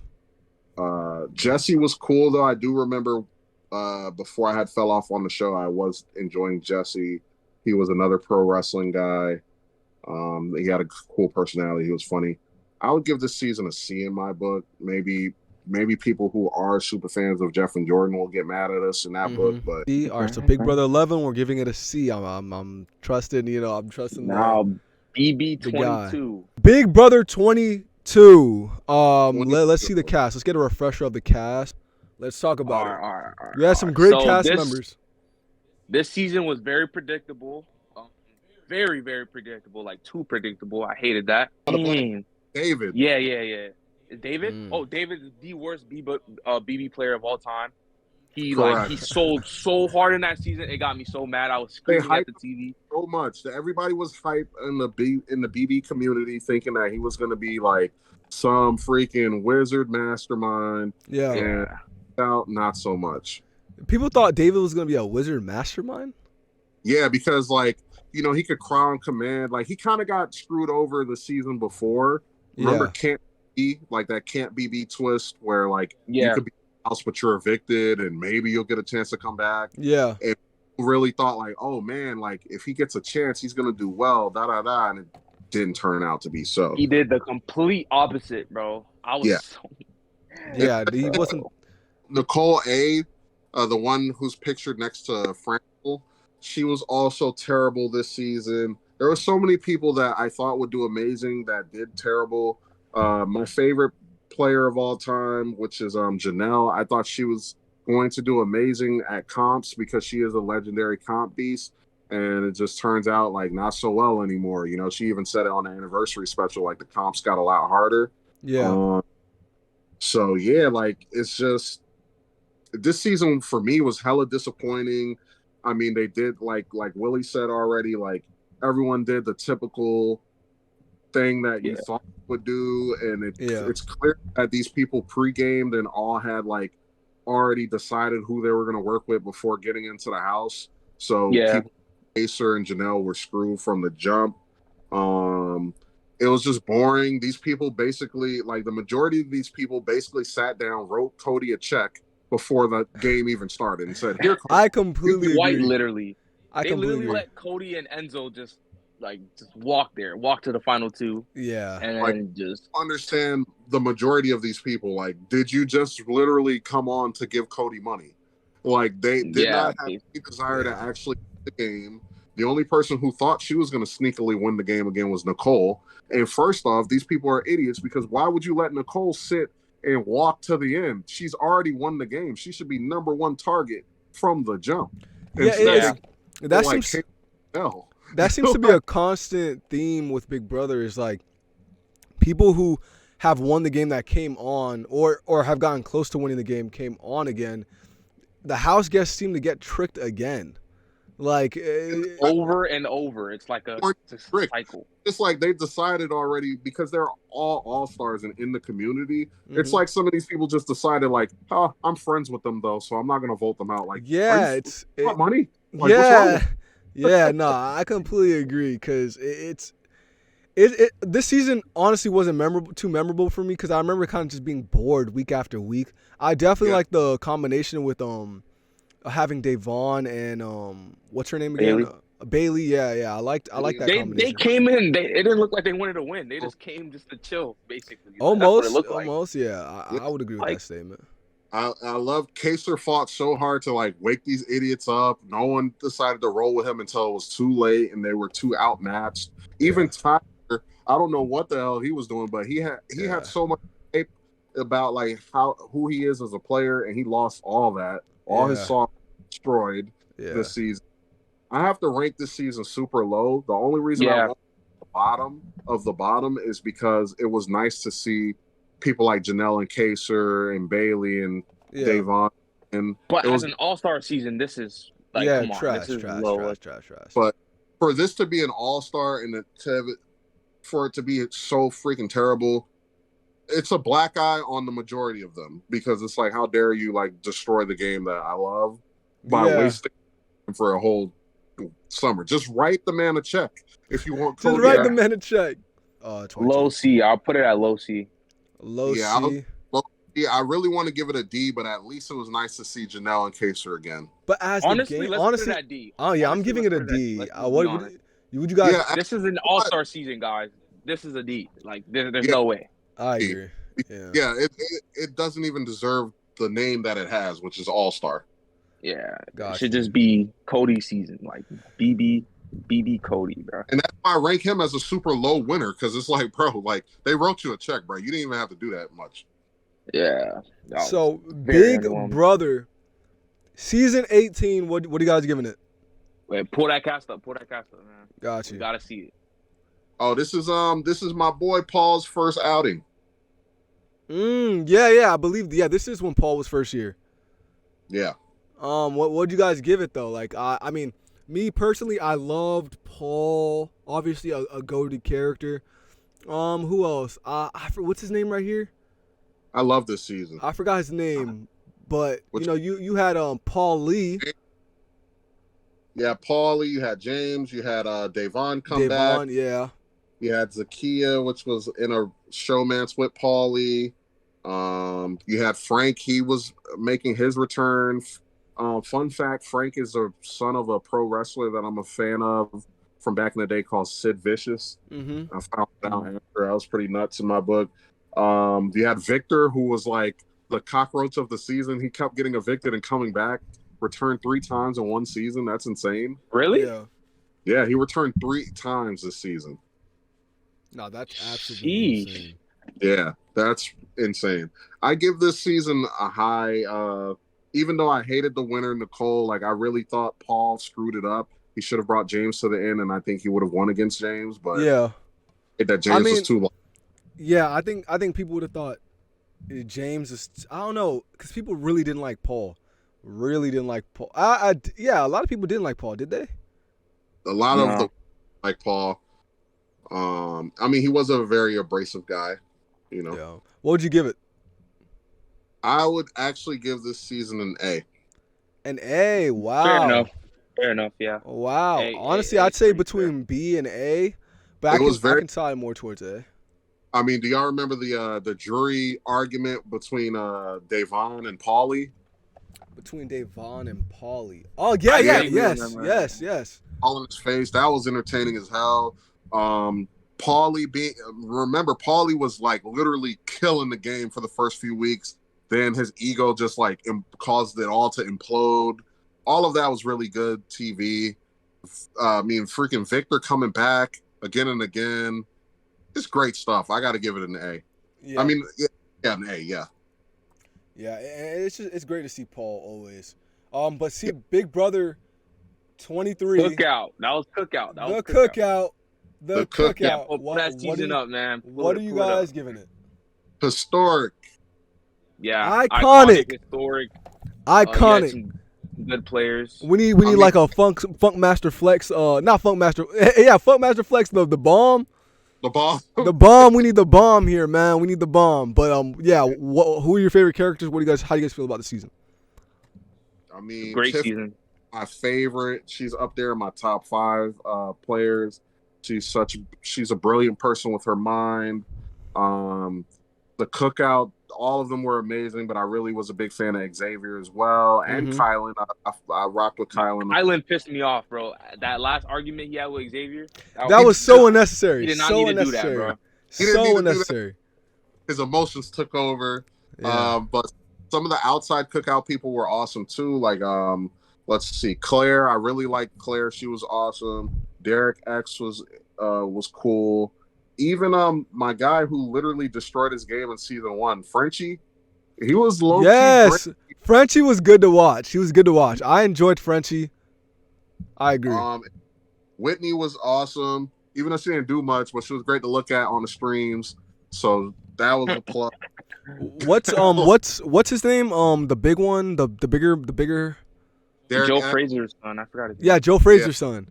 Jesse was cool though. I do remember before I had fell off on the show, I was enjoying Jesse. He was another pro wrestling guy. He had a cool personality. He was funny. I would give this season a C in my book. Maybe people who are super fans of Jeff and Jordan will get mad at us in that book, but C. All right, so Big Brother 11, we're giving it a C. I'm trusting, I'm trusting Now BB the guy. 22. Big Brother 22. Let's see the cast. Let's get a refresher of the cast. Let's talk about it. All right. We had some great cast members. This season was very predictable. Very, very predictable. Like too predictable. I hated that. David. Yeah. Is David? Oh, David is the worst BB player of all time. He sold so hard in that season. It got me so mad. I was screaming at the TV so much that everybody was hyped in the BB community, thinking that he was going to be like some freaking wizard mastermind. Yeah. And not so much. People thought David was going to be a wizard mastermind. Yeah, because he could cry on command. Like he kind of got screwed over the season before. Remember, Can't Be, like that Can't BB twist where you could be house, but you're evicted, and maybe you'll get a chance to come back. Yeah. And really thought oh man, if he gets a chance, he's gonna do well, and it didn't turn out to be so. He did the complete opposite, bro. He wasn't. Nicole A, the one who's pictured next to Frankel, she was also terrible this season. There were so many people that I thought would do amazing that did terrible. My favorite player of all time, which is Janelle. I thought she was going to do amazing at comps because she is a legendary comp beast, and it just turns out not so well anymore. She even said it on the anniversary special, the comps got a lot harder. Yeah. So yeah, it's just this season for me was hella disappointing. I mean, they did like Willie said already, everyone did the typical thing that you thought would do, and it's clear that these people pre-gamed and all had already decided who they were going to work with before getting into the house. So people, Acer and Janelle were screwed from the jump. It was just boring. These people basically, the majority of these people basically sat down, wrote Cody a check before the game even started and said, "Here, Cody." I completely agree. Literally. They literally let Cody and Enzo just walk to the final two. Yeah. And just understand the majority of these people. Did you just literally come on to give Cody money? They did not have any desire to actually win the game. The only person who thought she was going to sneakily win the game again was Nicole. And first off, these people are idiots because why would you let Nicole sit and walk to the end? She's already won the game. She should be number one target from the jump. That seems to be a constant theme with Big Brother is people who have won the game that came on or have gotten close to winning the game came on again. The house guests seem to get tricked again. Over and over. It's like a cycle. It's they've decided already because they're all stars and in the community. Mm-hmm. It's some of these people just decided I'm friends with them though, so I'm not gonna vote them out. It's money. No, I completely agree because this season honestly wasn't too memorable for me because I remember kind of just being bored week after week. I definitely like the combination with having Devon and what's her name again? Bailey. Yeah. I like that combination. They came in. It didn't look like they wanted to win. They just came just to chill, basically. Almost. Yeah, I would agree with that statement. I love Kaser fought so hard to wake these idiots up. No one decided to roll with him until it was too late and they were too outmatched. Even Tyler, I don't know what the hell he was doing, but he had so much tape about who he is as a player, and he lost all that. All his songs destroyed this season. I have to rank this season super low. The only reason I went the bottom of the bottom is because it was nice to see people like Janelle and Kaser and Bailey and Davon. But as an all-star season, this is come on, trash. But for this to be an all-star and for it to be so freaking terrible, it's a black eye on the majority of them because it's how dare you destroy the game that I love by wasting for a whole summer. Just write the man a check if you want. Just write the man a check. Low C. I'll put it at low C. Low C. I really want to give it a D, but at least it was nice to see Janelle and Kaser again. But as honestly, the game, let's put it at D. Oh yeah, I'm giving it a D. Would you guys? Yeah, This is an all-star season, guys. This is a D. Like there's no way. I agree. Yeah. yeah. It doesn't even deserve the name that it has, which is All Star. Yeah, it Gotcha. should just be Cody season, like BB Cody, bro. And that's why I rank him as a super low winner, because it's like, bro, like they wrote you a check, bro. You didn't even have to do that much. Yeah. That was So very Big underwhelming. Brother, season 18. What are you guys giving it? Wait, pull that cast up, man. Got We you. gotta see it. Oh, this is my boy Paul's first outing. Yeah. I believe. Yeah, this is when Paul was first year. Yeah. What'd you guys give it though? Like, I mean, me personally, I loved Paul. Obviously, a goated character. Who else? What's his name right here? I love this season. I forgot his name, but Which- you had Paul Lee, Yeah, Paulie, you had James, you had Davon come back. Davon, yeah. You had Zakia, which was in a showmance with Paulie. You had Frank, he was making his return. Fun fact, Frank is a son of a pro wrestler that I'm a fan of from back in the day called Sid Vicious. Mm-hmm. I found out after. I was pretty nuts in my book. You had Victor, who was like the cockroach of the season. He kept getting evicted and coming back. Returned 3 times in one season. That's insane. Really? Yeah. Yeah, he returned 3 times this season. No, that's absolutely Sheesh. insane. Yeah, that's insane. I give this season a high. Even though I hated the winner, Nicole, like I really thought Paul screwed it up. He should have brought James to the end, and I think he would have won against James. But Yeah. that James was too long. Yeah, I think people would have thought James is. I don't know, because people really didn't like Paul. Really didn't like Paul. Yeah, a lot of people didn't like Paul, did they? A lot No. of the like Paul. I mean, he was a very abrasive guy. You know, Yeah. What would you give it? I would actually give this season an A. An A. Wow. Fair enough. Yeah. Wow. A, Honestly, A, I'd say pretty between B and A, but It was I very- can side more towards A. I mean, do y'all remember the jury argument between Davon and Paulie? Between Davon and Paulie. Oh yeah, I yeah, vaguely yes, remember. yes. All in his face. That was entertaining as hell. Paulie remember Paulie was like literally killing the game for the first few weeks. Then his ego just like caused it all to implode. All of that was really good TV. I mean, freaking Victor coming back again and again. It's great stuff. I got to give it an A. Yeah. I mean, yeah, an A. Yeah. Yeah, and it's great to see Paul always. But see, Big Brother 23. Cookout. That was cookout. The cookout. The The cookout. Yeah, cookout. pull that season up, man. What are you guys giving it? Historic. Yeah. Iconic. Historic. Iconic. Some good players. We need mean- like a Funk Master Flex. Not Funk Master. Yeah, Funk Master Flex. The bomb. The ball. The bomb. We need the bomb here, man. We need the bomb. But yeah, who are your favorite characters? How do you guys feel about the season? I mean, Great Tiff, season. my favorite. She's up there in my top 5 players. She's a brilliant person with her mind. The cookout, all of them were amazing, but I really was a big fan of Xavier as well, and Mhm. Kylan. I rocked with Kylan. Island pissed me off, bro. That last argument he had with Xavier. That was so unnecessary. He did not so need to do that, unnecessary. bro. He didn't need So to do that. unnecessary. His emotions took over. Yeah. But some of the outside cookout people were awesome too. Like, let's see, Claire. I really liked Claire. She was awesome. Derek X was cool. Even my guy who literally destroyed his game in season 1, Frenchie. He was low. Yes, Frenchie was good to watch. He was good to watch. I enjoyed Frenchie. I agree. Whitney was awesome. Even though she didn't do much, but she was great to look at on the streams. So that was a plus. What's his name? The big one, the bigger. Derek Joe F, Fraser's son. I forgot his name. Yeah, Joe Frazier's son.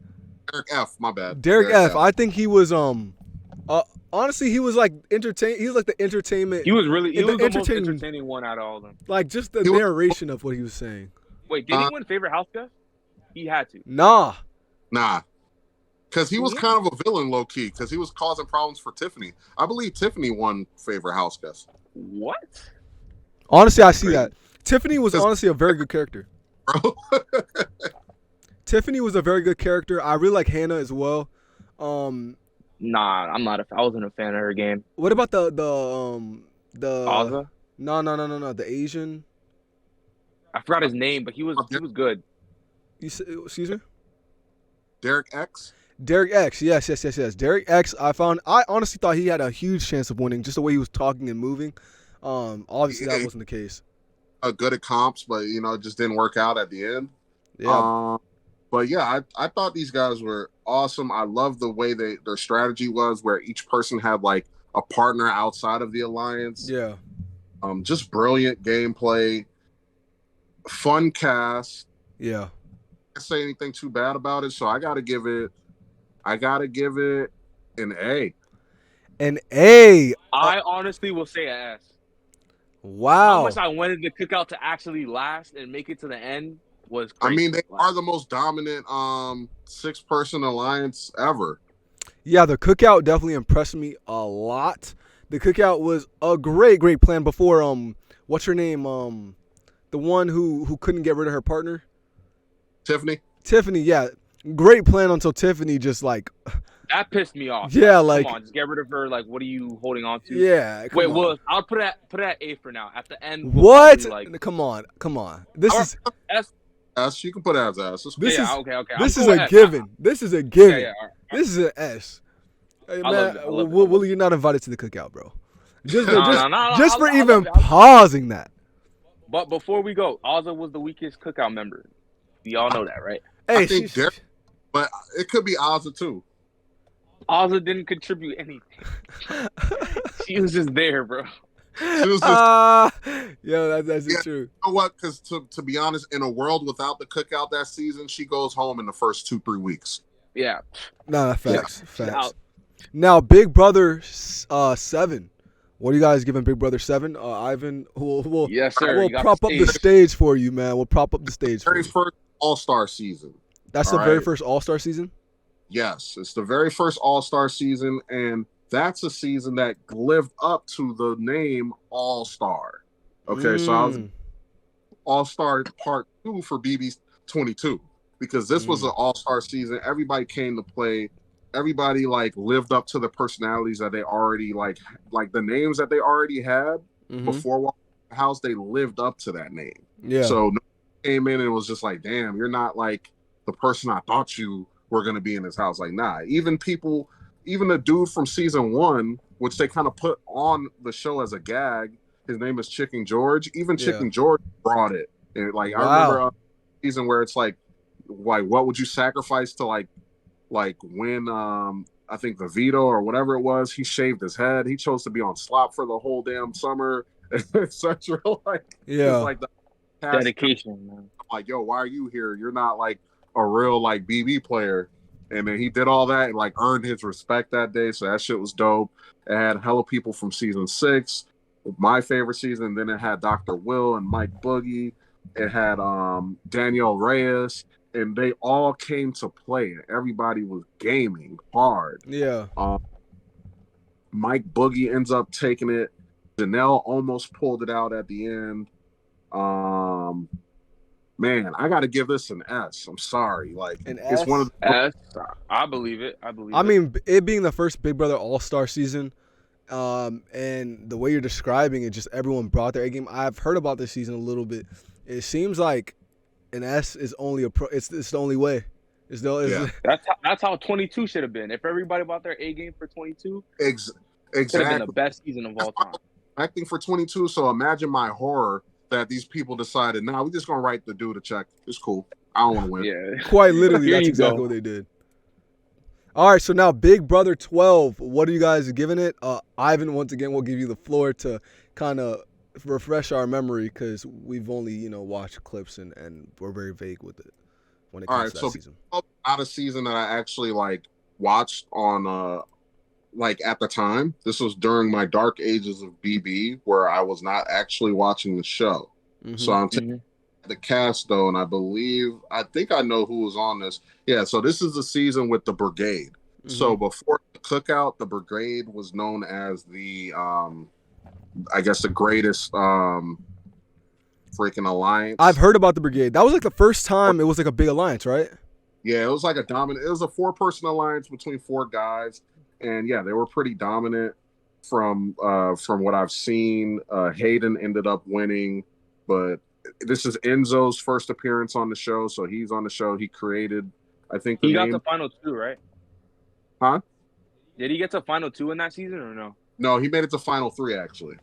Derek F. My bad. Derek F. I think he was honestly he was like entertain. He was like the entertainment. He was really. He The was the most entertaining- entertaining one out of all of them. like just the He was- narration of what he was saying. Wait, did he win favorite house guest? He had to. Nah. Nah. Because he was Yeah. kind of a villain, low key, because he was causing problems for Tiffany. I believe Tiffany won favorite house guest. What? Honestly, I see Crazy. that. Tiffany was Because- honestly a very good character. Bro. Tiffany was a very good character. I really like Hannah as well. Nah, I wasn't a fan of her game. What about the Ozza? no, the Asian. I forgot his name, but he was good. You Caesar? Derek X. Derek X, yes. Derek X, I honestly thought he had a huge chance of winning, just the way he was talking and moving. Obviously that wasn't the case. Good at comps, but it just didn't work out at the end. Yeah. But yeah, I thought these guys were awesome. I love the way their strategy was, where each person had like a partner outside of the alliance. Yeah. Just brilliant gameplay, fun cast. Yeah. Can't say anything too bad about it, so I gotta give it an A. An A. I honestly will say an S. Wow. How much I wanted the cookout to actually last and make it to the end was crazy. I mean, they are the most dominant 6-person alliance ever. Yeah, the cookout definitely impressed me a lot. The cookout was a great plan before what's her name? The one who couldn't get rid of her partner? Tiffany, yeah. Great plan until Tiffany just like that pissed me off. Yeah, like come on, just get rid of her. Like, what are you holding on to? Yeah. Wait, well, I'll put it at A for now. At the end, what? Come on. This is S. You can put it as S. Okay. This is a given. This is a given. Yeah, right. This is an S. Hey, I man, love it. Will you not invited to the cookout, bro? Just for I even love it. pausing that. But before we go, Ozza was the weakest cookout member. We all know that, right? Hey, I think Derek, but it could be Ozza too. Ozza didn't contribute anything. She was just there, bro. She was just, that's Yeah. true. you know what? Because to be honest, in a world without the cookout that season, she goes home in the first 2-3 weeks. Yeah. No, facts. Out. Now, Big Brother 7. What are you guys giving Big Brother 7? Ivan, Yes, sir. we'll You got prop up the stage for you, man. We'll prop up the stage for Very you. first All-Star season. That's the all very right. first All-Star season? Yes, it's the very first All-Star season, and that's a season that lived up to the name All-Star. Okay, so I was All-Star Part 2 for BB 22 because this was an All-Star season. Everybody came to play. Everybody like lived up to the personalities that they already like the names that they already had before walking the house. They lived up to that name. Yeah. So no one came in and was just like, "Damn, you're not like the person I thought you were gonna be in this house." Like, nah. Even the dude from season 1, which they kind of put on the show as a gag, his name is Chicken George. Even Chicken George brought it. And like, I remember a season where it's like, what would you sacrifice to like win? I think the veto or whatever it was. He shaved his head. He chose to be on slop for the whole damn summer, etc. Like the Dedication, man. I'm like, yo, why are you here? You're not like a real like BB player. And then he did all that and like earned his respect that day. So that shit was dope. It had hella people from season 6, my favorite season. Then it had Dr. Will and Mike Boogie. It had Danielle Reyes, and they all came to play. Everybody was gaming hard. Yeah. Mike Boogie ends up taking it. Janelle almost pulled it out at the end. Man, I got to give this an S. I'm sorry. Like, it's one of the S. I believe it. I mean, it being the first Big Brother All-Star season, and the way you're describing it, just everyone brought their A game. I've heard about this season a little bit. It seems like an S is only it's the only way. That's how 22 should have been. If everybody brought their A game for 22, exactly. Could have been the best season of all time. Acting for 22. So imagine my horror that these people decided, nah, we're just gonna write the dude a check. It's cool. I don't want to win. Yeah. Quite literally, Here that's you exactly go. what they did. All right, so now Big Brother 12. What are you guys giving it? Ivan, once again, we'll give you the floor to kind of refresh our memory because we've only watched clips and we're very vague with it when it comes to that season. Out of season that I actually like watched on like at the time. This was during my dark ages of BB where I was not actually watching the show. So I'm taking the cast though, and I think I know who was on this. Yeah, so this is the season with the Brigade. So before the cookout, the Brigade was known as the I guess the greatest freaking alliance. I've heard about the Brigade. That was like the first time it was like a big alliance, right? Yeah, it was like a dominant. It was a 4-person alliance between 4 guys, and yeah, they were pretty dominant from what I've seen. Hayden ended up winning, but this is Enzo's first appearance on the show, so he's on the show. He created, I think, the He got to name. final 2, right? Huh? Did he get to final 2 in that season or no? No, he made it to final 3 actually.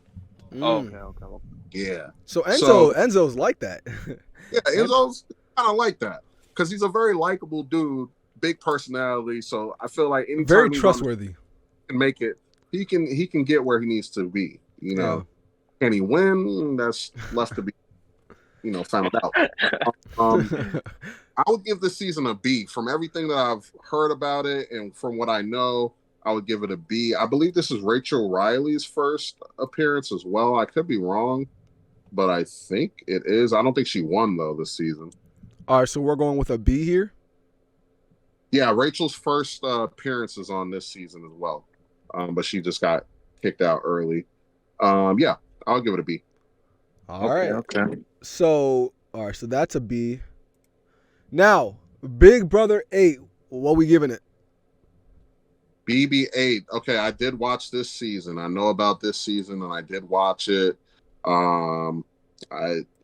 Oh, Mm. okay. Yeah. So So- Enzo's like that. Yeah, Enzo's kind of like that because he's a very likable dude, big personality. So I feel like anytime Very he's on trustworthy. can make it, he can get where he needs to be. You know, can he win? That's left to be, found out. I would give this season a B. From everything that I've heard about it and from what I know, I would give it a B. I believe this is Rachel Riley's first appearance as well. I could be wrong, but I think it is. I don't think she won though this season. All right, so we're going with a B here. Yeah, Rachel's first appearances on this season as well, but she just got kicked out early. Yeah, I'll give it a B. All right. Okay. So, all right, so that's a B. Now, Big Brother 8. What we giving it? BB8. Okay, I did watch this season. I know about this season, and I did watch it. I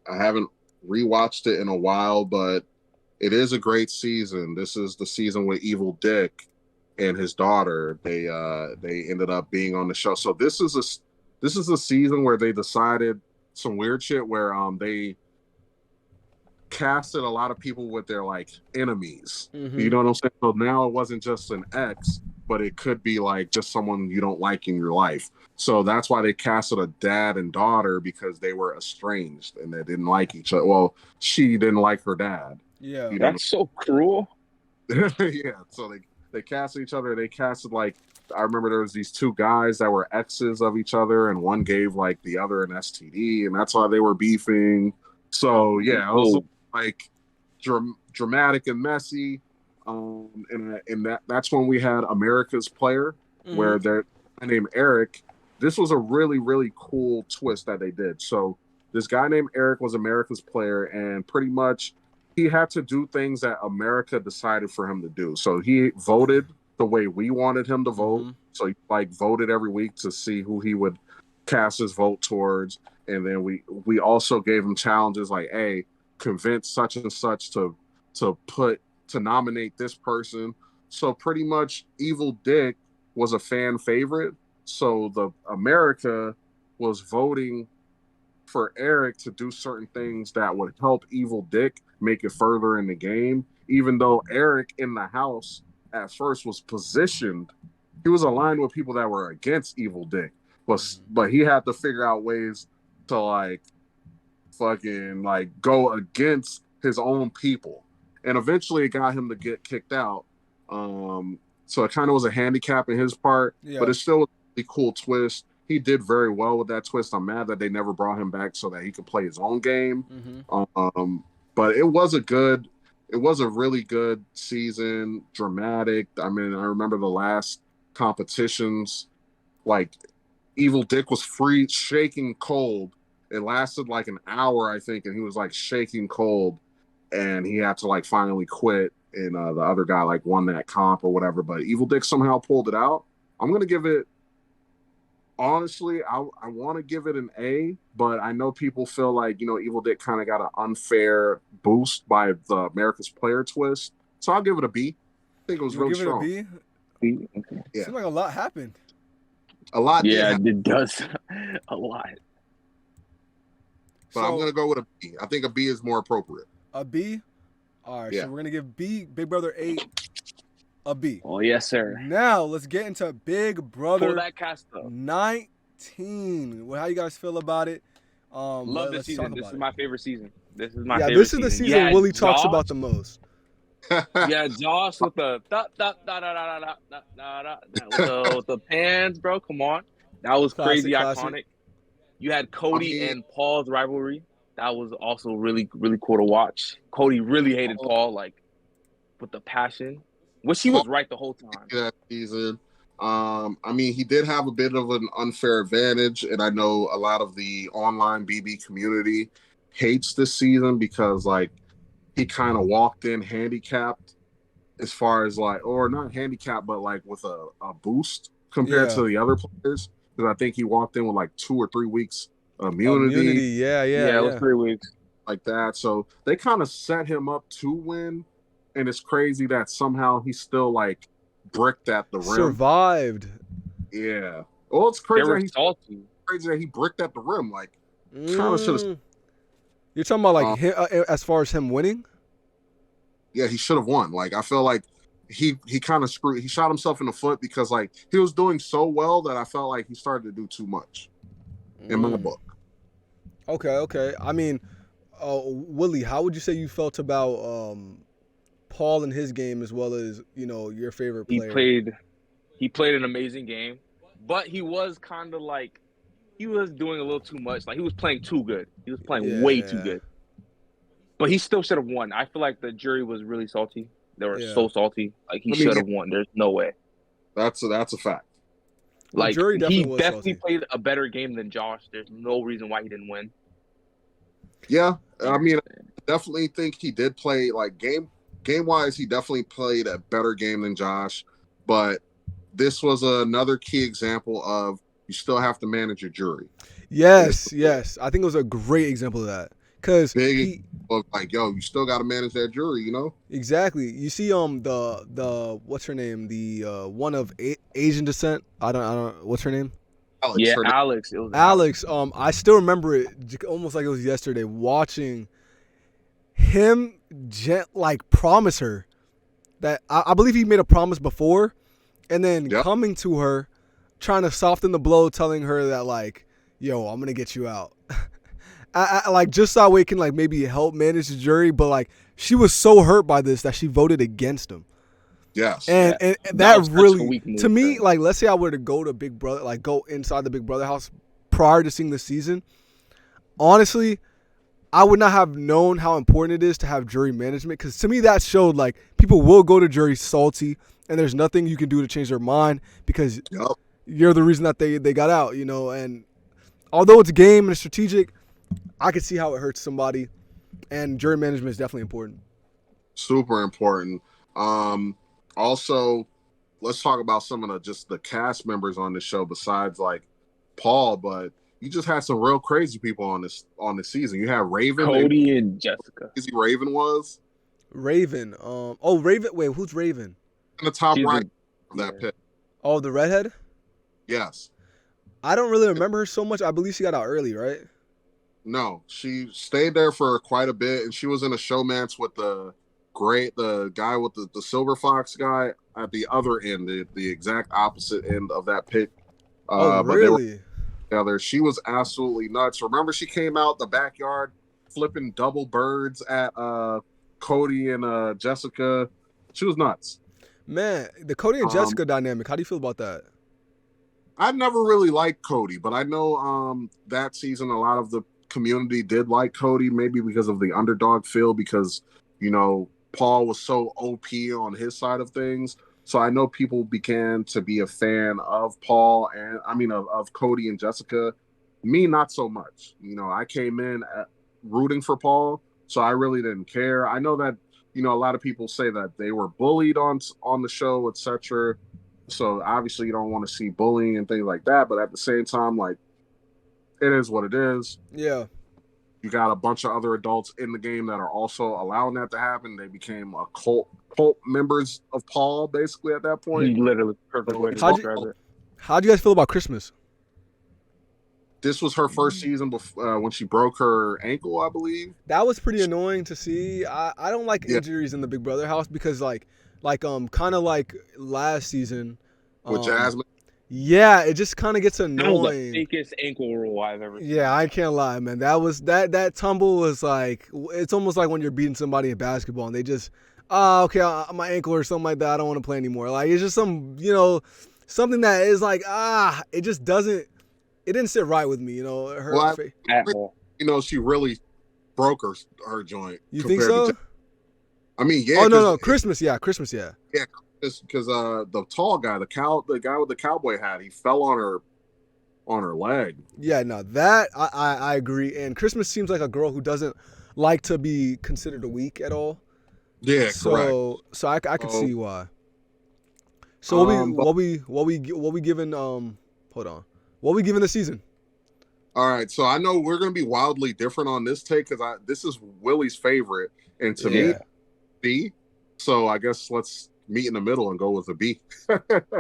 haven't rewatched it in a while, but it is a great season. This is the season with Evil Dick and his daughter. They ended up being on the show. So this is a season where they decided some weird shit where they casted a lot of people with their like enemies. Mhm. You know what I'm saying? So now it wasn't just an ex, but it could be like just someone you don't like in your life. So that's why they casted a dad and daughter, because they were estranged and they didn't like each other. Well, she didn't like her dad. Yeah. You know? That's so cruel. Yeah. So they casted each other. They casted like, I remember there was these 2 guys that were exes of each other, and one gave like the other an STD, and that's why they were beefing. So yeah, it was like dramatic and messy. And that's when we had America's Player, Mhm. where they're named Eric. This was a really, really cool twist that they did. So this guy named Eric was America's Player, and pretty much he had to do things that America decided for him to do. So he voted the way we wanted him to vote. Mhm. So he like voted every week to see who he would cast his vote towards. And then we also gave him challenges like, hey, convince such and such to nominate this person. So pretty much Evil Dick was a fan favorite. So the America was voting for Eric to do certain things that would help Evil Dick make it further in the game, even though Eric in the house at first was positioned, he was aligned with people that were against Evil Dick, but he had to figure out ways to like fucking like go against his own people, and eventually it got him to get kicked out. So it kind of was a handicap in his part, Yeah. but it's still a really cool twist. He did very well with that twist. I'm mad that they never brought him back so that he could play his own game. Mhm. But it was a really good season, dramatic. I mean, I remember the last competitions, like Evil Dick was free, shaking cold. It lasted like an hour, I think, and he was like shaking cold, and he had to like finally quit. And the other guy like won that comp or whatever. But Evil Dick somehow pulled it out. I'm gonna give it. Honestly, I want to give it an A, but I know people feel like, Evil Dick kind of got an unfair boost by the America's Player twist. So I'll give it a B. I think it was You really give strong. it a B? Yeah. Seems like a lot happened. A lot did Yeah, happen, it does a lot. but I'm going to go with a B. I think a B is more appropriate. A B? All right, Yeah. so we're going to give Big Brother 8 a B. Oh yes, sir. Now, let's get into Big Pull Brother that cast up. 19. Well, how you guys feel about it? Love let's this talk season. This about is it. my favorite season. This is my Yeah, favorite this is the season Yeah, Willie talks Josh- about the most. Yeah, Josh with the with the pans, bro. Come on, that was crazy Classic. iconic. You had Cody I mean- and Paul's rivalry. That was also really, really cool to watch. Cody really hated Paul, like with the passion, which he was right the whole time. That season. I mean, he did have a bit of an unfair advantage, and I know a lot of the online BB community hates this season because, like, he kind of walked in handicapped as far as like, or not handicap, but like with a boost compared Yeah. to the other players. Because I think he walked in with like 2 or 3 weeks immunity, Yeah, Yeah, it was yeah. 3 weeks. like that. So they kind of set him up to win. And it's crazy that somehow he still like bricked at the rim. Survived. Yeah. Well, it's They crazy were that salty. he bricked at the rim. Like, kind of should have. You're talking about like him, as far as him winning? Yeah, he should have won. Like, I feel like he kind of screwed. He shot himself in the foot because like he was doing so well that I felt like he started to do too much. In my book. Okay. I mean, Willie, how would you say you felt about Paul in his game as well as your favorite player? He played an amazing game, but he was kind of like he was doing a little too much. Like he was playing too good. He was playing way too good. But he still should have won. I feel like the jury was really salty. They were so salty. Like he should have won. There's no way. That's a fact. Like jury he was definitely salty. played a better game than Josh. There's no reason why he didn't win. Yeah, I mean, I definitely think he did play like game wise. He definitely played a better game than Josh, but this was another key example of you still have to manage your jury. Yes. I think it was a great example of that because like, yo, you still got to manage that jury, Exactly. You see, the what's her name? The one of Asian descent. I don't. What's her name? Alex. Yeah, Alex. It was Alex. I still remember it almost like it was yesterday. Watching him like promise her that I believe he made a promise before, and then coming to her, trying to soften the blow, telling her that like, yo, I'm gonna get you out. I like just that way can like maybe help manage the jury, but like she was so hurt by this that she voted against him. Yes. And that really, to me, move, like let's say I were to go to Big Brother, like go inside the Big Brother house prior to seeing the season, honestly, I would not have known how important it is to have jury management because to me that showed like people will go to jury salty and there's nothing you can do to change their mind because you're the reason that they got out, and although it's a game and it's strategic, I could see how it hurts somebody, and jury management is definitely important. Super important. Also, let's talk about some of the cast members on the show besides like Paul, but you just had some real crazy people on this season. You have Raven, Cody, and Jessica. Crazy Raven was Raven. Raven. Wait, who's Raven? In the top right of that pick. Oh, the redhead. Yes. I don't really remember her so much. I believe she got out early, right? No, she stayed there for quite a bit, and she was in a showmance with the guy with the Silver Fox guy at the other end, the exact opposite end of that pick. Really? But they were together. She was absolutely nuts. Remember, she came out the backyard flipping double birds at Cody and Jessica. She was nuts. Man, the Cody and Jessica dynamic. How do you feel about that? I never really liked Cody, but I know that season a lot of the community did like Cody, maybe because of the underdog feel, because Paul was so OP on his side of things. So I know people began to be a fan of Paul and of Cody and Jessica. Me, not so much. I came in rooting for Paul, so I really didn't care. I know that a lot of people say that they were bullied on the show, etc. So obviously you don't want to see bullying and things like that, but at the same time, like, it is what it is. Yeah. You got a bunch of other adults in the game that are also allowing that to happen. They became a cult members of Paul, basically, at that point. Literally, perfect way to describe it. How do you guys feel about Christmas? This was her first season when she broke her ankle, I believe. That was pretty annoying to see. I don't like injuries in the Big Brother house because kind of like last season with Jasmine. Yeah, it just kind of gets annoying. That was the fakest ankle roll I've ever seen. Yeah, I can't lie, man. That tumble was like, it's almost like when you're beating somebody in basketball and they just, okay, my ankle or something like that, I don't want to play anymore. Like, it's just something that is like, it just doesn't, it didn't sit right with me, At all. She really broke her joint. You think so? I mean, yeah. Oh, no, Christmas, yeah. Yeah, because the tall guy, the guy with the cowboy hat, he fell on her leg. Yeah, no, that I agree. And Christmas seems like a girl who doesn't like to be considered a weak at all. Yeah, correct. So I could So- see why. So what we giving hold on. What we giving the season? All right, so I know we're gonna be wildly different on this take because this is Willie's favorite, and to me, Yeah. B. So I guess let's meet in the middle and go with a B.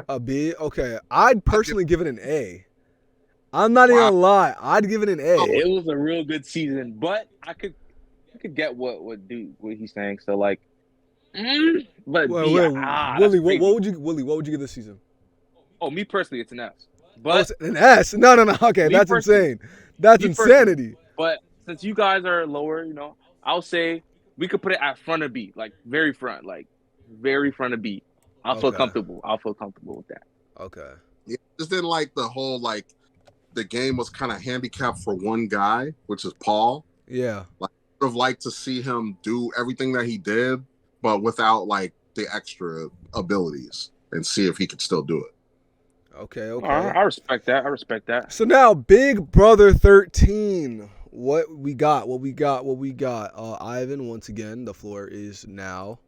A B? Okay. I'd personally give it an A. I'm not even gonna lie. I'd give it an A. It was a real good season, but I could get what he's saying. So like, but Well, B, Willie, that's what crazy. would you give this season? Oh, me personally, it's an S. Oh, But it's an S. No. Okay, Me that's personally- insane. That's me personally- insanity. but since you guys are lower, I'll say we could put it at front of B, like very front of B. I'll feel Okay. comfortable. I'll feel comfortable with that. Okay. Yeah, just didn't like the whole the game was kind of handicapped for one guy, which is Paul. Yeah. Would have liked to see him do everything that he did, but without the extra abilities, and see if he could still do it. Okay. I respect that. So now, Big Brother 13. What we got? Ivan, once again, the floor is now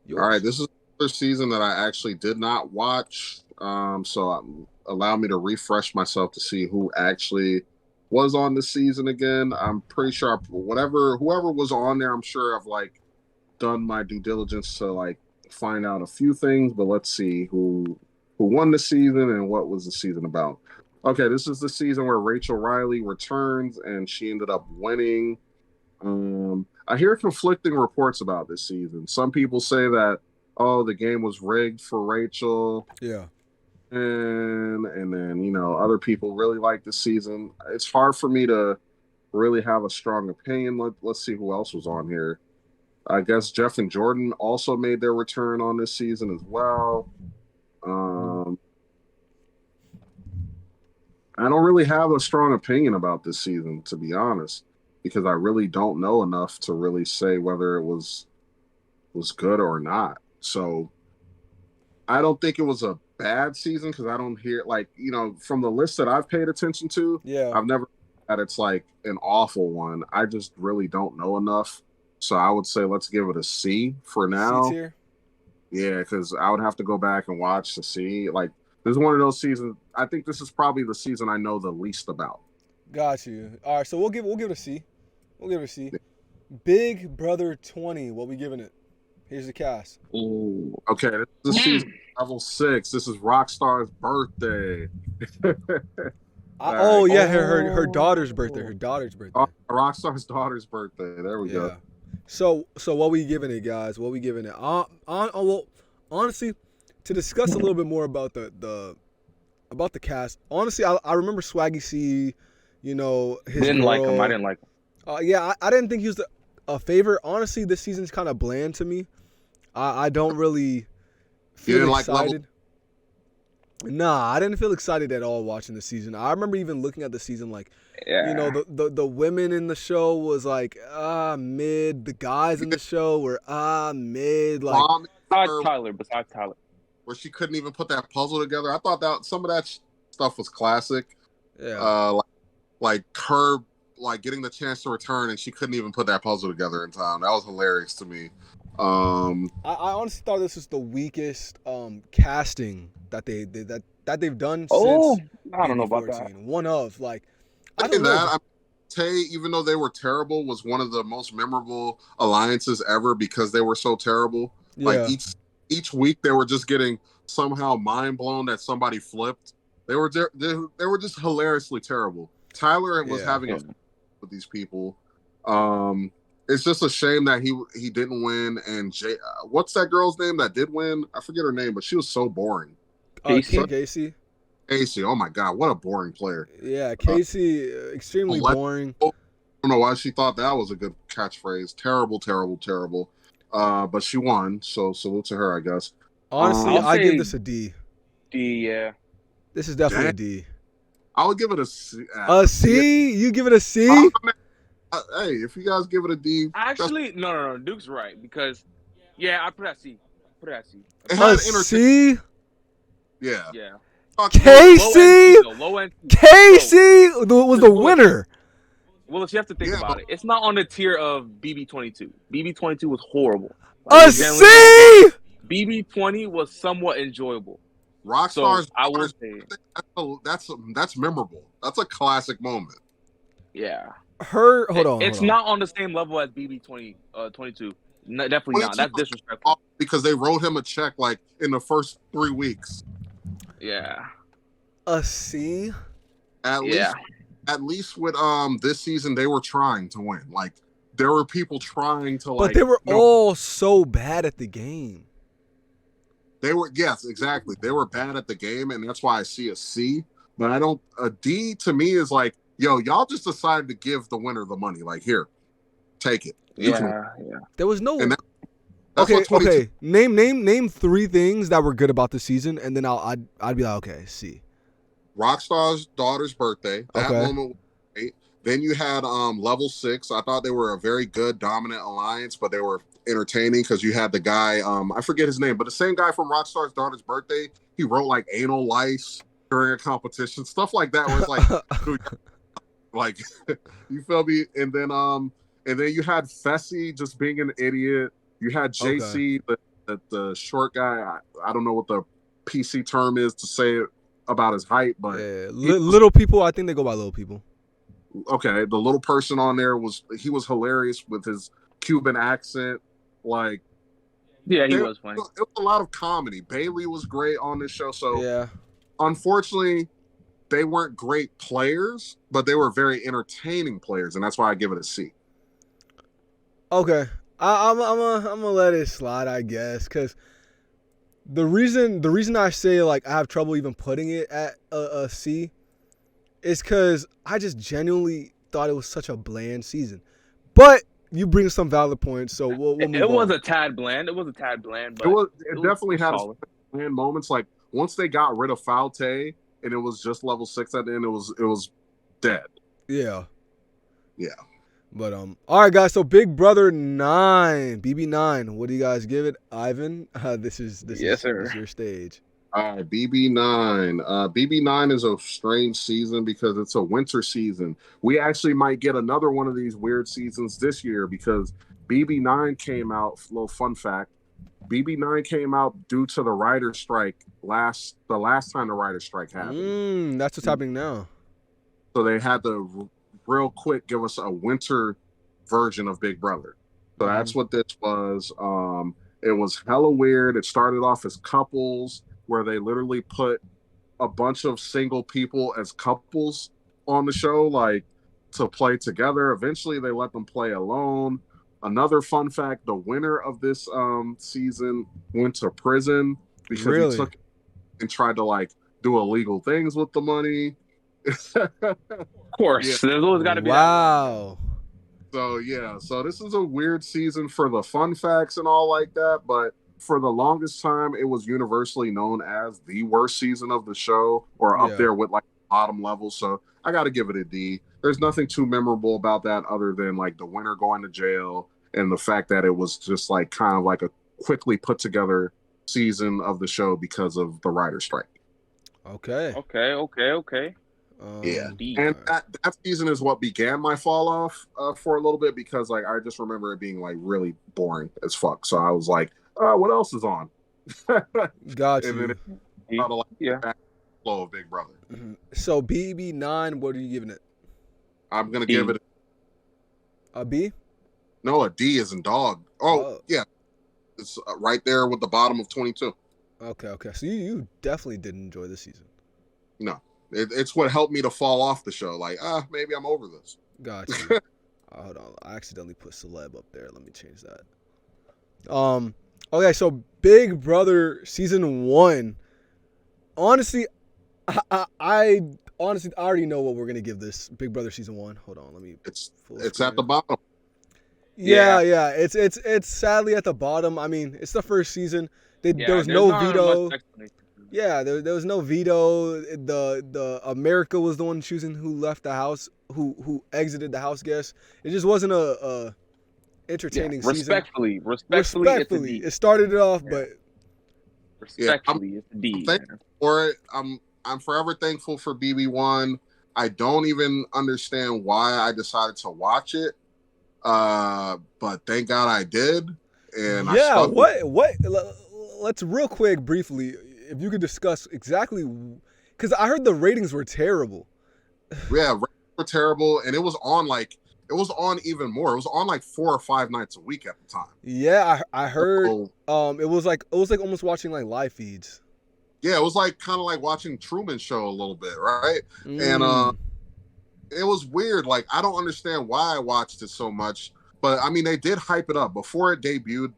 yours. All right, this is another season that I actually did not watch. Allow me to refresh myself to see who actually was on this season again. I'm pretty sure whoever was on there, I'm sure I've done my due diligence to find out a few things, but let's see who won the season and what was the season about. Okay, this is the season where Rachel Riley returns and she ended up winning. I hear conflicting reports about this season. Some people say that, oh, the game was rigged for Rachel. Yeah. And then, other people really like the season. It's hard for me to really have a strong opinion. Let's see who else was on here. I guess Jeff and Jordan also made their return on this season as well. I don't really have a strong opinion about this season, to be honest, because I really don't know enough to really say whether it was good or not. So I don't think it was a bad season because I don't hear from the list that I've paid attention to, Yeah. I've never had it's an awful one. I just really don't know enough. So I would say let's give it a C for now. C tier? Yeah, because I would have to go back and watch to see. This is one of those seasons. I think this is probably the season I know the least about. Got you. All right, so we'll give it a C. We'll give it a C. Big Brother 20. What we giving it? Here's the cast. Ooh. Okay, this is season level 6. This is Rockstar's birthday. Oh yeah, her Oh. daughter's birthday. Her daughter's birthday. Rockstar's daughter's birthday. There we Yeah. go. So what we giving it, guys? What we giving it? Well, honestly, to discuss a little bit more about the cast. Honestly, I remember Swaggy C. His Didn't like him. girl. I didn't like him. Yeah, I didn't think he was a favorite. Honestly, this season's kind of bland to me. I don't really feel didn't like excited. Nah, I didn't feel excited at all watching the season. I remember even looking at the season Yeah. the women in the show was mid. The guys in the show were mid. Mom, Besides Tyler. where she couldn't even put that puzzle together. I thought that some of that stuff was classic. Yeah. Like her getting the chance to return and she couldn't even put that puzzle together in time. That was hilarious to me. I honestly thought this was the weakest casting that they've done Oh, since I don't know about that. 14. One of I I don't know. that. Tay, even though they were terrible, was one of the most memorable alliances ever because they were so terrible. Yeah. Each week they were just getting somehow mind blown that somebody flipped. They were just hilariously terrible. Tyler was having a with these people. It's just a shame that he didn't win. And what's that girl's name that did win? I forget her name, but she was so boring. Casey. Casey, oh my god, what a boring player. Yeah, Casey, extremely boring. I don't know why she thought that was a good catchphrase. Terrible, terrible, terrible. But she won, so salute to her, I guess. Honestly, I'll I say give this a D. D, yeah. This is definitely a D. I would give it a C. A C? You give it a C? Hey, if you guys give it a D, Actually, no. Duke's right because, I put it at C. it had A C? Yeah. Yeah. Casey? Low end. Casey was the winner. Willis, you have to think Yeah, about it. It's not on the tier of BB22. BB22 was horrible. A C. BB20 was somewhat enjoyable. Rockstar's So I will Daughters, say, that's memorable. That's a classic moment. yeah. Hold on. It's not on the same level as BB22. No, definitely not. 22 That's disrespectful. Because they wrote him a check like in the first 3 weeks. Yeah. A C. At least with this season they were trying to win. Like there were people trying to But they were all so bad at the game. They were, yes, exactly. They were bad at the game, and that's why I see a C. But a D to me is like, yo, y'all just decided to give the winner the money. Like, here, take it. Yeah. There was no. And that's Okay, what 22 okay. Name 3 things that were good about the season, and then I'd be like, okay, C. Rockstar's daughter's birthday. That Okay. moment was great. Then you had level 6. I thought they were a very good dominant alliance, but they were entertaining because you had the guy, I forget his name, but the same guy from Rockstar's daughter's birthday, he wrote like anal lice during a competition, stuff like that, where it's like, dude, like you feel me? And then you had Fessy just being an idiot. You had JC, the short guy. I don't know what the PC term is to say it about his height, but Yeah, little people. I think they go by little people. okay, the little person on there was hilarious with his Cuban accent. Like, Yeah, he was funny. It was a lot of comedy. Bailey was great on this show. So Yeah. unfortunately, they weren't great players, but they were very entertaining players, and that's why I give it a C. Okay. I'm gonna let it slide, I guess, because the reason I say like I have trouble even putting it at a C is because I just genuinely thought it was such a bland season. But you bring some valid points, so we'll move It was on. a tad bland. It was a tad bland, but It definitely had solid. its moments. Like once they got rid of Falte and it was just level 6 at the end, it was dead. Yeah. Yeah. But all right, guys. So Big Brother 9, BB9. What do you guys give it, Ivan? This is sir. your stage. All right, BB9. BB9 is a strange season because it's a winter season. We actually might get another one of these weird seasons this year because BB9 came out. Little fun fact: BB9 came out due to the writer's strike the last time the writer's strike happened. That's what's happening now. So they had to real quick give us a winter version of Big Brother. So that's what this was. It was hella weird. It started off as couples, where they literally put a bunch of single people as couples on the show, like to play together. Eventually, they let them play alone. Another fun fact: the winner of this season went to prison because he took and tried to like do illegal things with the money. Of course, Yeah. there's always got to be Wow. So this is a weird season for the fun facts and all like that, but for the longest time, it was universally known as the worst season of the show, or up there with like bottom level. So I got to give it a D. There's nothing too memorable about that other than like the winner going to jail and the fact that it was just like kind of like a quickly put together season of the show because of the writer's strike. Okay. Okay. Yeah. D. And that season is what began my fall off for a little bit because like I just remember it being like really boring as fuck. So I was like, what else is on? Got And you. then it started, like, Yeah. back flow of Big Brother. So BB9, what are you giving it? I'm gonna D. give it A B? a D as in dog. Yeah, it's right there with the bottom of 22. Okay. So you definitely didn't enjoy this season. No, it's what helped me to fall off the show. Like, maybe I'm over this. Got you. Hold on. I accidentally put celeb up there. Let me change that. Okay, so Big Brother season 1. Honestly, I already know what we're gonna give this Big Brother season 1. Hold on, let me. It's full at screen. the bottom. Yeah. It's sadly at the bottom. I mean, it's the first season. There was no veto. Yeah, there was no veto. The America was the one choosing who left the house, who exited the house guest. It just wasn't a entertaining season. Respectfully, It started it off, but respectfully, it's a D. I'm thankful for it. I'm forever thankful for BB1. I don't even understand why I decided to watch it. But thank God I did, and I Yeah, stuck with. let's real quick, briefly, if you could discuss exactly, because I heard the ratings were terrible. Yeah, ratings were terrible, and it was on even more. It was on like 4 or 5 nights a week at the time. Yeah, I heard. So, It was like almost watching like live feeds. yeah, it was like kind of like watching Truman Show a little bit, right? And Mm. it was weird. Like, I don't understand why I watched it so much, but I mean, they did hype it up before it debuted.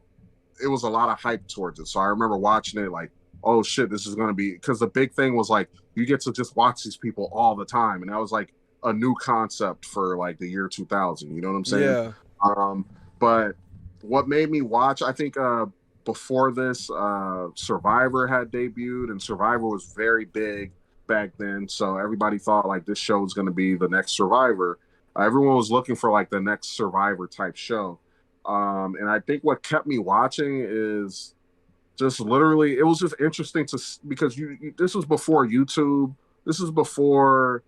It was a lot of hype towards it, so I remember watching it like, oh shit, this is gonna be, because the big thing was like you get to just watch these people all the time, and that was like a new concept for like the year 2000. You know what I'm saying? Yeah. But what made me watch, I think before this, Survivor had debuted, and Survivor was very big back then. So everybody thought like this show was going to be the next Survivor. Everyone was looking for like the next Survivor type show. And I think what kept me watching is just literally, it was just interesting because this was before YouTube. This is before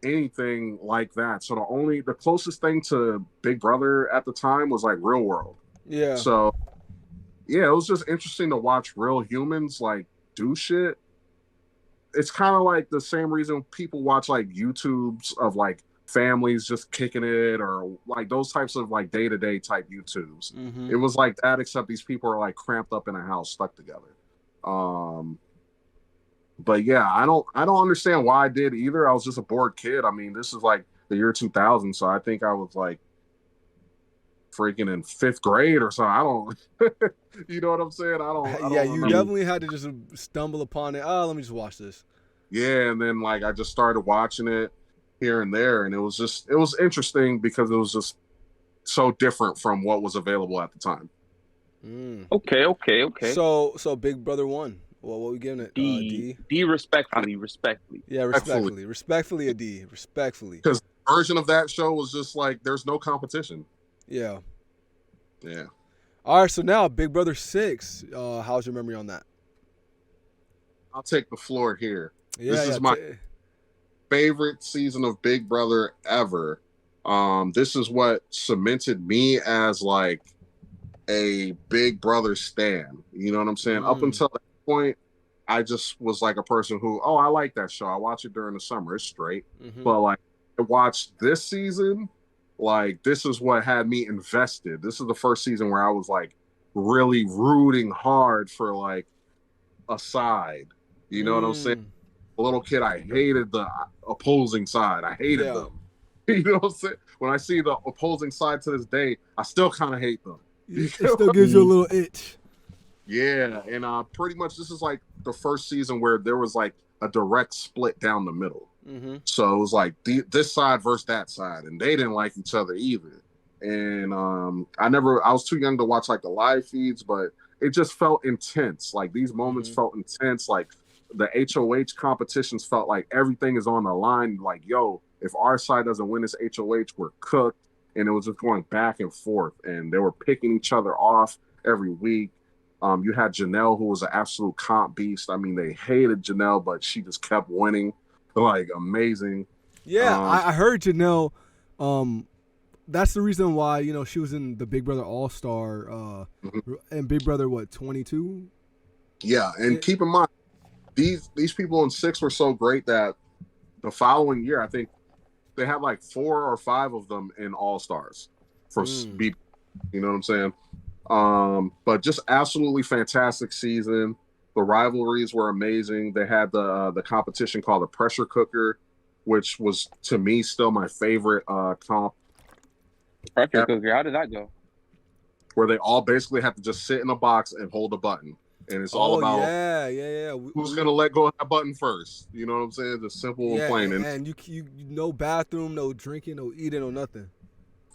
anything like that. So the closest thing to Big Brother at the time was like Real World. Yeah. So yeah, it was just interesting to watch real humans like do shit. It's kind of like the same reason people watch like YouTubes of like families just kicking it, or like those types of like day-to-day type YouTubes. Mm-hmm. It was like that, except these people are like cramped up in a house stuck together. But yeah, I don't understand why I did either. I was just a bored kid. I mean, this is like the year 2000, so I think I was like freaking in 5th grade or something. I don't, you know what I'm saying? I don't Yeah, you remember. definitely had to just stumble upon it. Oh, let me just watch this. Yeah, and then like I just started watching it here and there, and it was interesting because it was just so different from what was available at the time. Mm. Okay. So Big Brother won. Well, what we giving it? D, respectfully. Yeah, respectfully a D. Respectfully. Because the version of that show was just like there's no competition. Yeah. Yeah. All right, so now Big Brother 6. How's your memory on that? I'll take the floor here. Yeah, This is my favorite season of Big Brother ever. This is what cemented me as like a Big Brother stan. You know what I'm saying? Up until that point, I just was like a person who, oh, I like that show. I watch it during the summer. It's straight. Mm-hmm. But like I watched this season, like this is what had me invested. This is the first season where I was like really rooting hard for like a side. You know what I'm saying? A little kid, I hated the opposing side. I hated them. You know what I'm saying? When I see the opposing side to this day, I still kind of hate them. It still gives you a little itch. Yeah, and pretty much this is like the first season where there was like a direct split down the middle. Mm-hmm. So it was like this side versus that side, and they didn't like each other either. And I was too young to watch like the live feeds, but it just felt intense. Like these moments felt intense. Like the HOH competitions felt like everything is on the line. Like, yo, if our side doesn't win this HOH, we're cooked. And it was just going back and forth, and they were picking each other off every week. You had Janelle, who was an absolute comp beast. I mean, they hated Janelle, but she just kept winning. Like, amazing. Yeah, I heard Janelle. That's the reason why, you know, she was in the Big Brother All-Star and Big Brother, 22? Yeah, and keep in mind, these people in 6 were so great that the following year, I think they had like 4 or 5 of them in All-Stars for you know what I'm saying? But just absolutely fantastic season. The rivalries were amazing. They had the competition called the Pressure Cooker, which was to me still my favorite comp. Pressure Cooker, how did that go? Where they all basically have to just sit in a box and hold a button. And it's all about who's gonna let go of that button first. You know what I'm saying? Just simple and plain. And you no bathroom, no drinking, no eating, no nothing.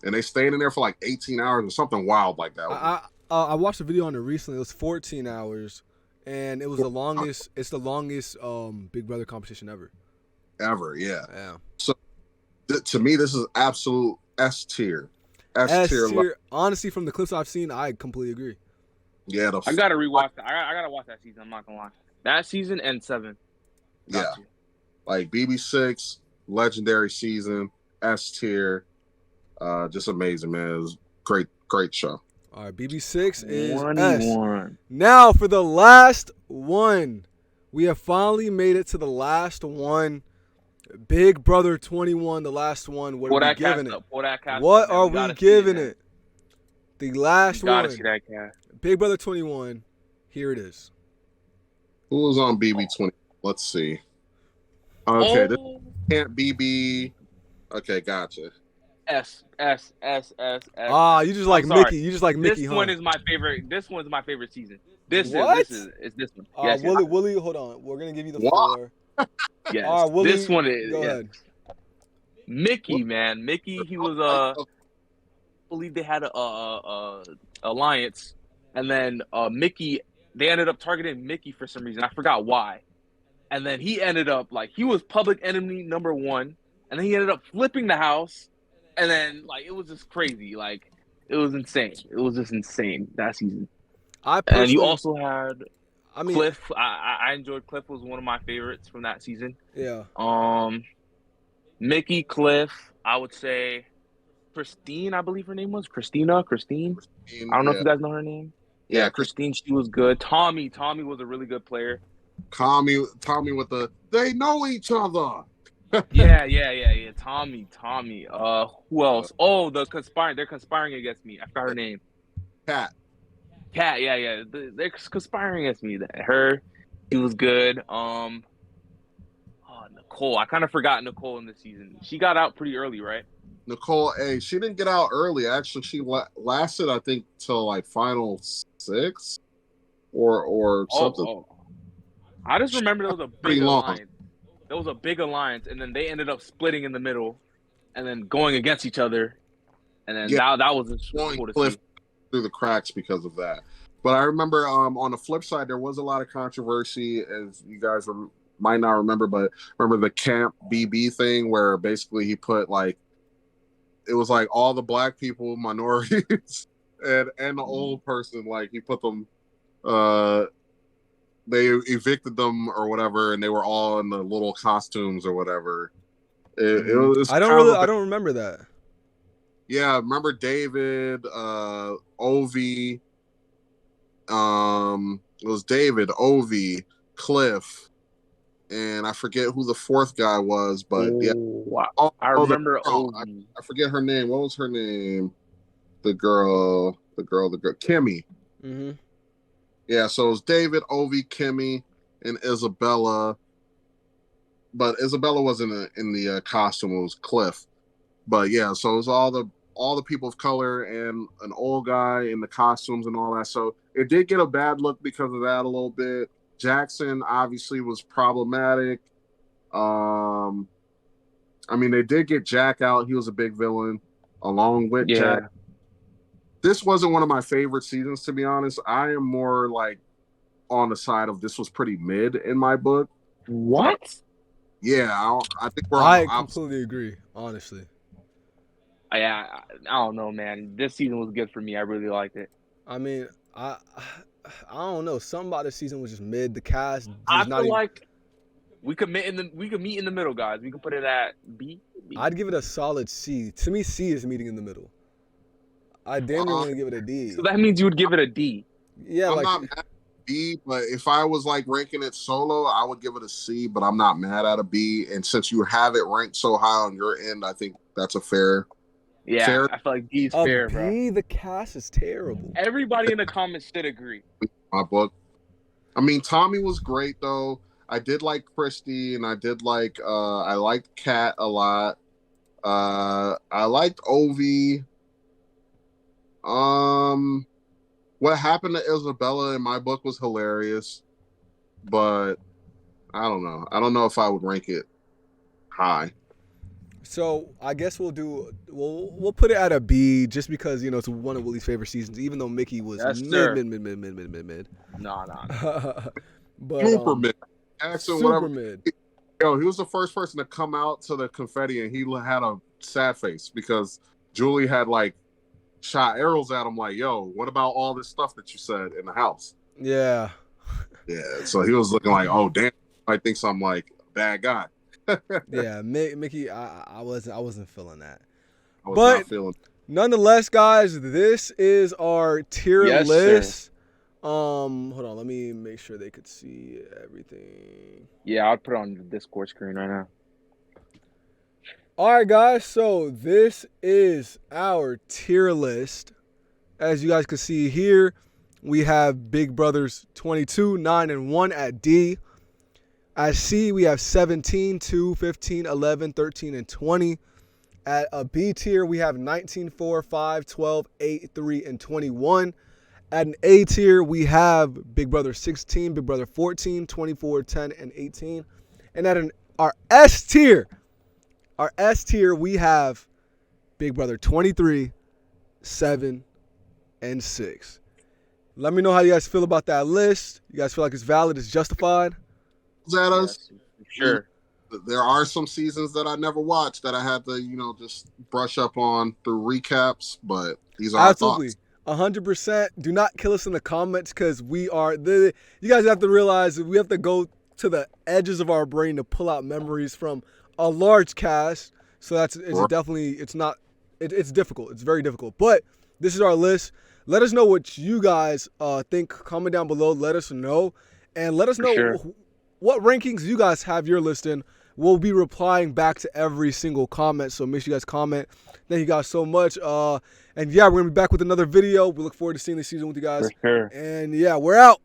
And they stayed in there for like 18 hours or something wild like that. I watched a video on it recently. It was 14 hours, and it was the longest. It's the longest Big Brother competition ever. Ever, yeah. Yeah. So to me, this is absolute S tier. S tier. Honestly, from the clips I've seen, I completely agree. Yeah, I gotta rewatch that. I gotta watch that season. I'm not gonna lie. That season and 7. Yeah, like BB6, legendary season, S tier. Just amazing, man. It was great show. All right, BB6 is S. 21. Now for the last one. We have finally made it to the last one. Big Brother 21, the last one. What are we giving it? What are we giving it? The last one. Gotta see that cast. Big Brother 21. Here it is. Who was on BB20? Let's see. Okay, this Oh, can't BB. Okay, gotcha. S. Ah, you just like sorry. Mickey. You just like Mickey, This huh? one is my favorite. This one's my favorite season. This What? is this one. Yes, Willie, hold on. We're gonna give you the What? floor. yes. All right, Willie, This one is. Go yes. ahead. Mickey, man. Mickey, he was I believe they had a alliance, and then Mickey, they ended up targeting Mickey for some reason. I forgot why. And then he ended up like he was public enemy number 1, and then he ended up flipping the house, and then like it was just crazy. Like it was insane. It was just insane that season. I And personally, you also had I mean, Cliff. I enjoyed Cliff. Was one of my favorites from that season. yeah. Mickey, Cliff. I would say Christine. I believe her name was Christine. I don't know if you guys know her name. Yeah, Christine. She was good. Tommy was a really good player. Tommy with the they know each other. Yeah. Tommy. Who else? Oh, they're conspiring against me. I forgot her name. Cat. Yeah. They're conspiring against me. Her, she was good. Nicole. I kind of forgot Nicole in this season. She got out pretty early, right? Nicole A. She didn't get out early. Actually, she lasted, I think, till like final 6 or something. Oh. I just remember there was a Pretty big long. alliance. There was a big alliance, and then they ended up splitting in the middle, and then going against each other, and then that was just cool to Cliff see. through the cracks because of that. But I remember on the flip side, there was a lot of controversy, as you guys might not remember, but remember the Camp BB thing where basically he put like, it was like all the black people, minorities, and the old person, like he put them, they evicted them or whatever, and they were all in the little costumes or whatever. It was I don't remember that. Yeah, remember David, Ovi, it was David, Ovi, Cliff, and I forget who the fourth guy was, but yeah. Wow. I remember Ovi. I forget her name. What was her name? The girl, Kimmy. Mm-hmm. Yeah, so it was David, Ovi, Kimmy, and Isabella. But Isabella wasn't in the costume, it was Cliff. But yeah, so it was all the people of color and an old guy in the costumes and all that. So it did get a bad look because of that a little bit. Jackson obviously was problematic. I mean, they did get Jack out. He was a big villain along with Jack. This wasn't one of my favorite seasons, to be honest. I am more like on the side of this was pretty mid in my book. What? Yeah, I think I completely agree, honestly. I don't know, man. This season was good for me. I really liked it. I mean, I don't know. Something about this season was just mid. The cast. I feel like we could meet in the middle, guys. We could put it at B. I'd give it a solid C. To me, C is meeting in the middle. I damn near want to give it a D. So that means you would give it a D. Yeah, I'm not mad at B, but if I was like ranking it solo, I would give it a C. But I'm not mad at a B. And since you have it ranked so high on your end, I think that's a fair. Yeah, fair. I feel like D is fair, bro. B, the cast is terrible. Everybody in the comments should agree. My book. I mean, Tommy was great though. I did like Christy, and I did like I liked Kat a lot. I liked Ovi. What happened to Isabella in my book was hilarious, but I don't know. I don't know if I would rank it high. So I guess we'll put it at a B just because it's one of Willie's favorite seasons, even though Mickey was mid. No. But Super mid. Jackson, super whatever. mid. Yo, he was the first person to come out to the confetti, and he had a sad face because Julie had like shot arrows at him. Like, yo, what about all this stuff that you said in the house? Yeah. Yeah. So he was looking like, oh damn, I think I'm like a bad guy. Yeah, Mickey, I wasn't feeling that. I was But not feeling. nonetheless, guys, this is our tier Yes, sir. list. Hold on, let me make sure they could see everything. Yeah, I'll put it on the Discord screen right now. All right, guys, so this is our tier list. As you guys can see here, we have Big Brothers 22, 9, and 1 at D. At C, we have 17, 2, 15, 11, 13, and 20. At a B tier, we have 19, 4, 5, 12, 8, 3, and 21. At an A tier, we have Big Brother 16, Big Brother 14, 24, 10, and 18. And at our S tier, we have Big Brother 23, 7, and 6. Let me know how you guys feel about that list. You guys feel like it's valid, it's justified? At us. Yes, sure. There are some seasons that I never watched that I had to, just brush up on through recaps. But these are Absolutely. our thoughts. 100%. Do not kill us in the comments because you guys have to realize that we have to go to the edges of our brain to pull out memories from a large cast. So it's difficult. It's very difficult. But this is our list. Let us know what you guys think. Comment down below. Let us know. And let us know what rankings you guys have your list in. We'll be replying back to every single comment. So make sure you guys comment. Thank you guys so much. And yeah, we're going to be back with another video. We look forward to seeing this season with you guys. For sure. And yeah, we're out.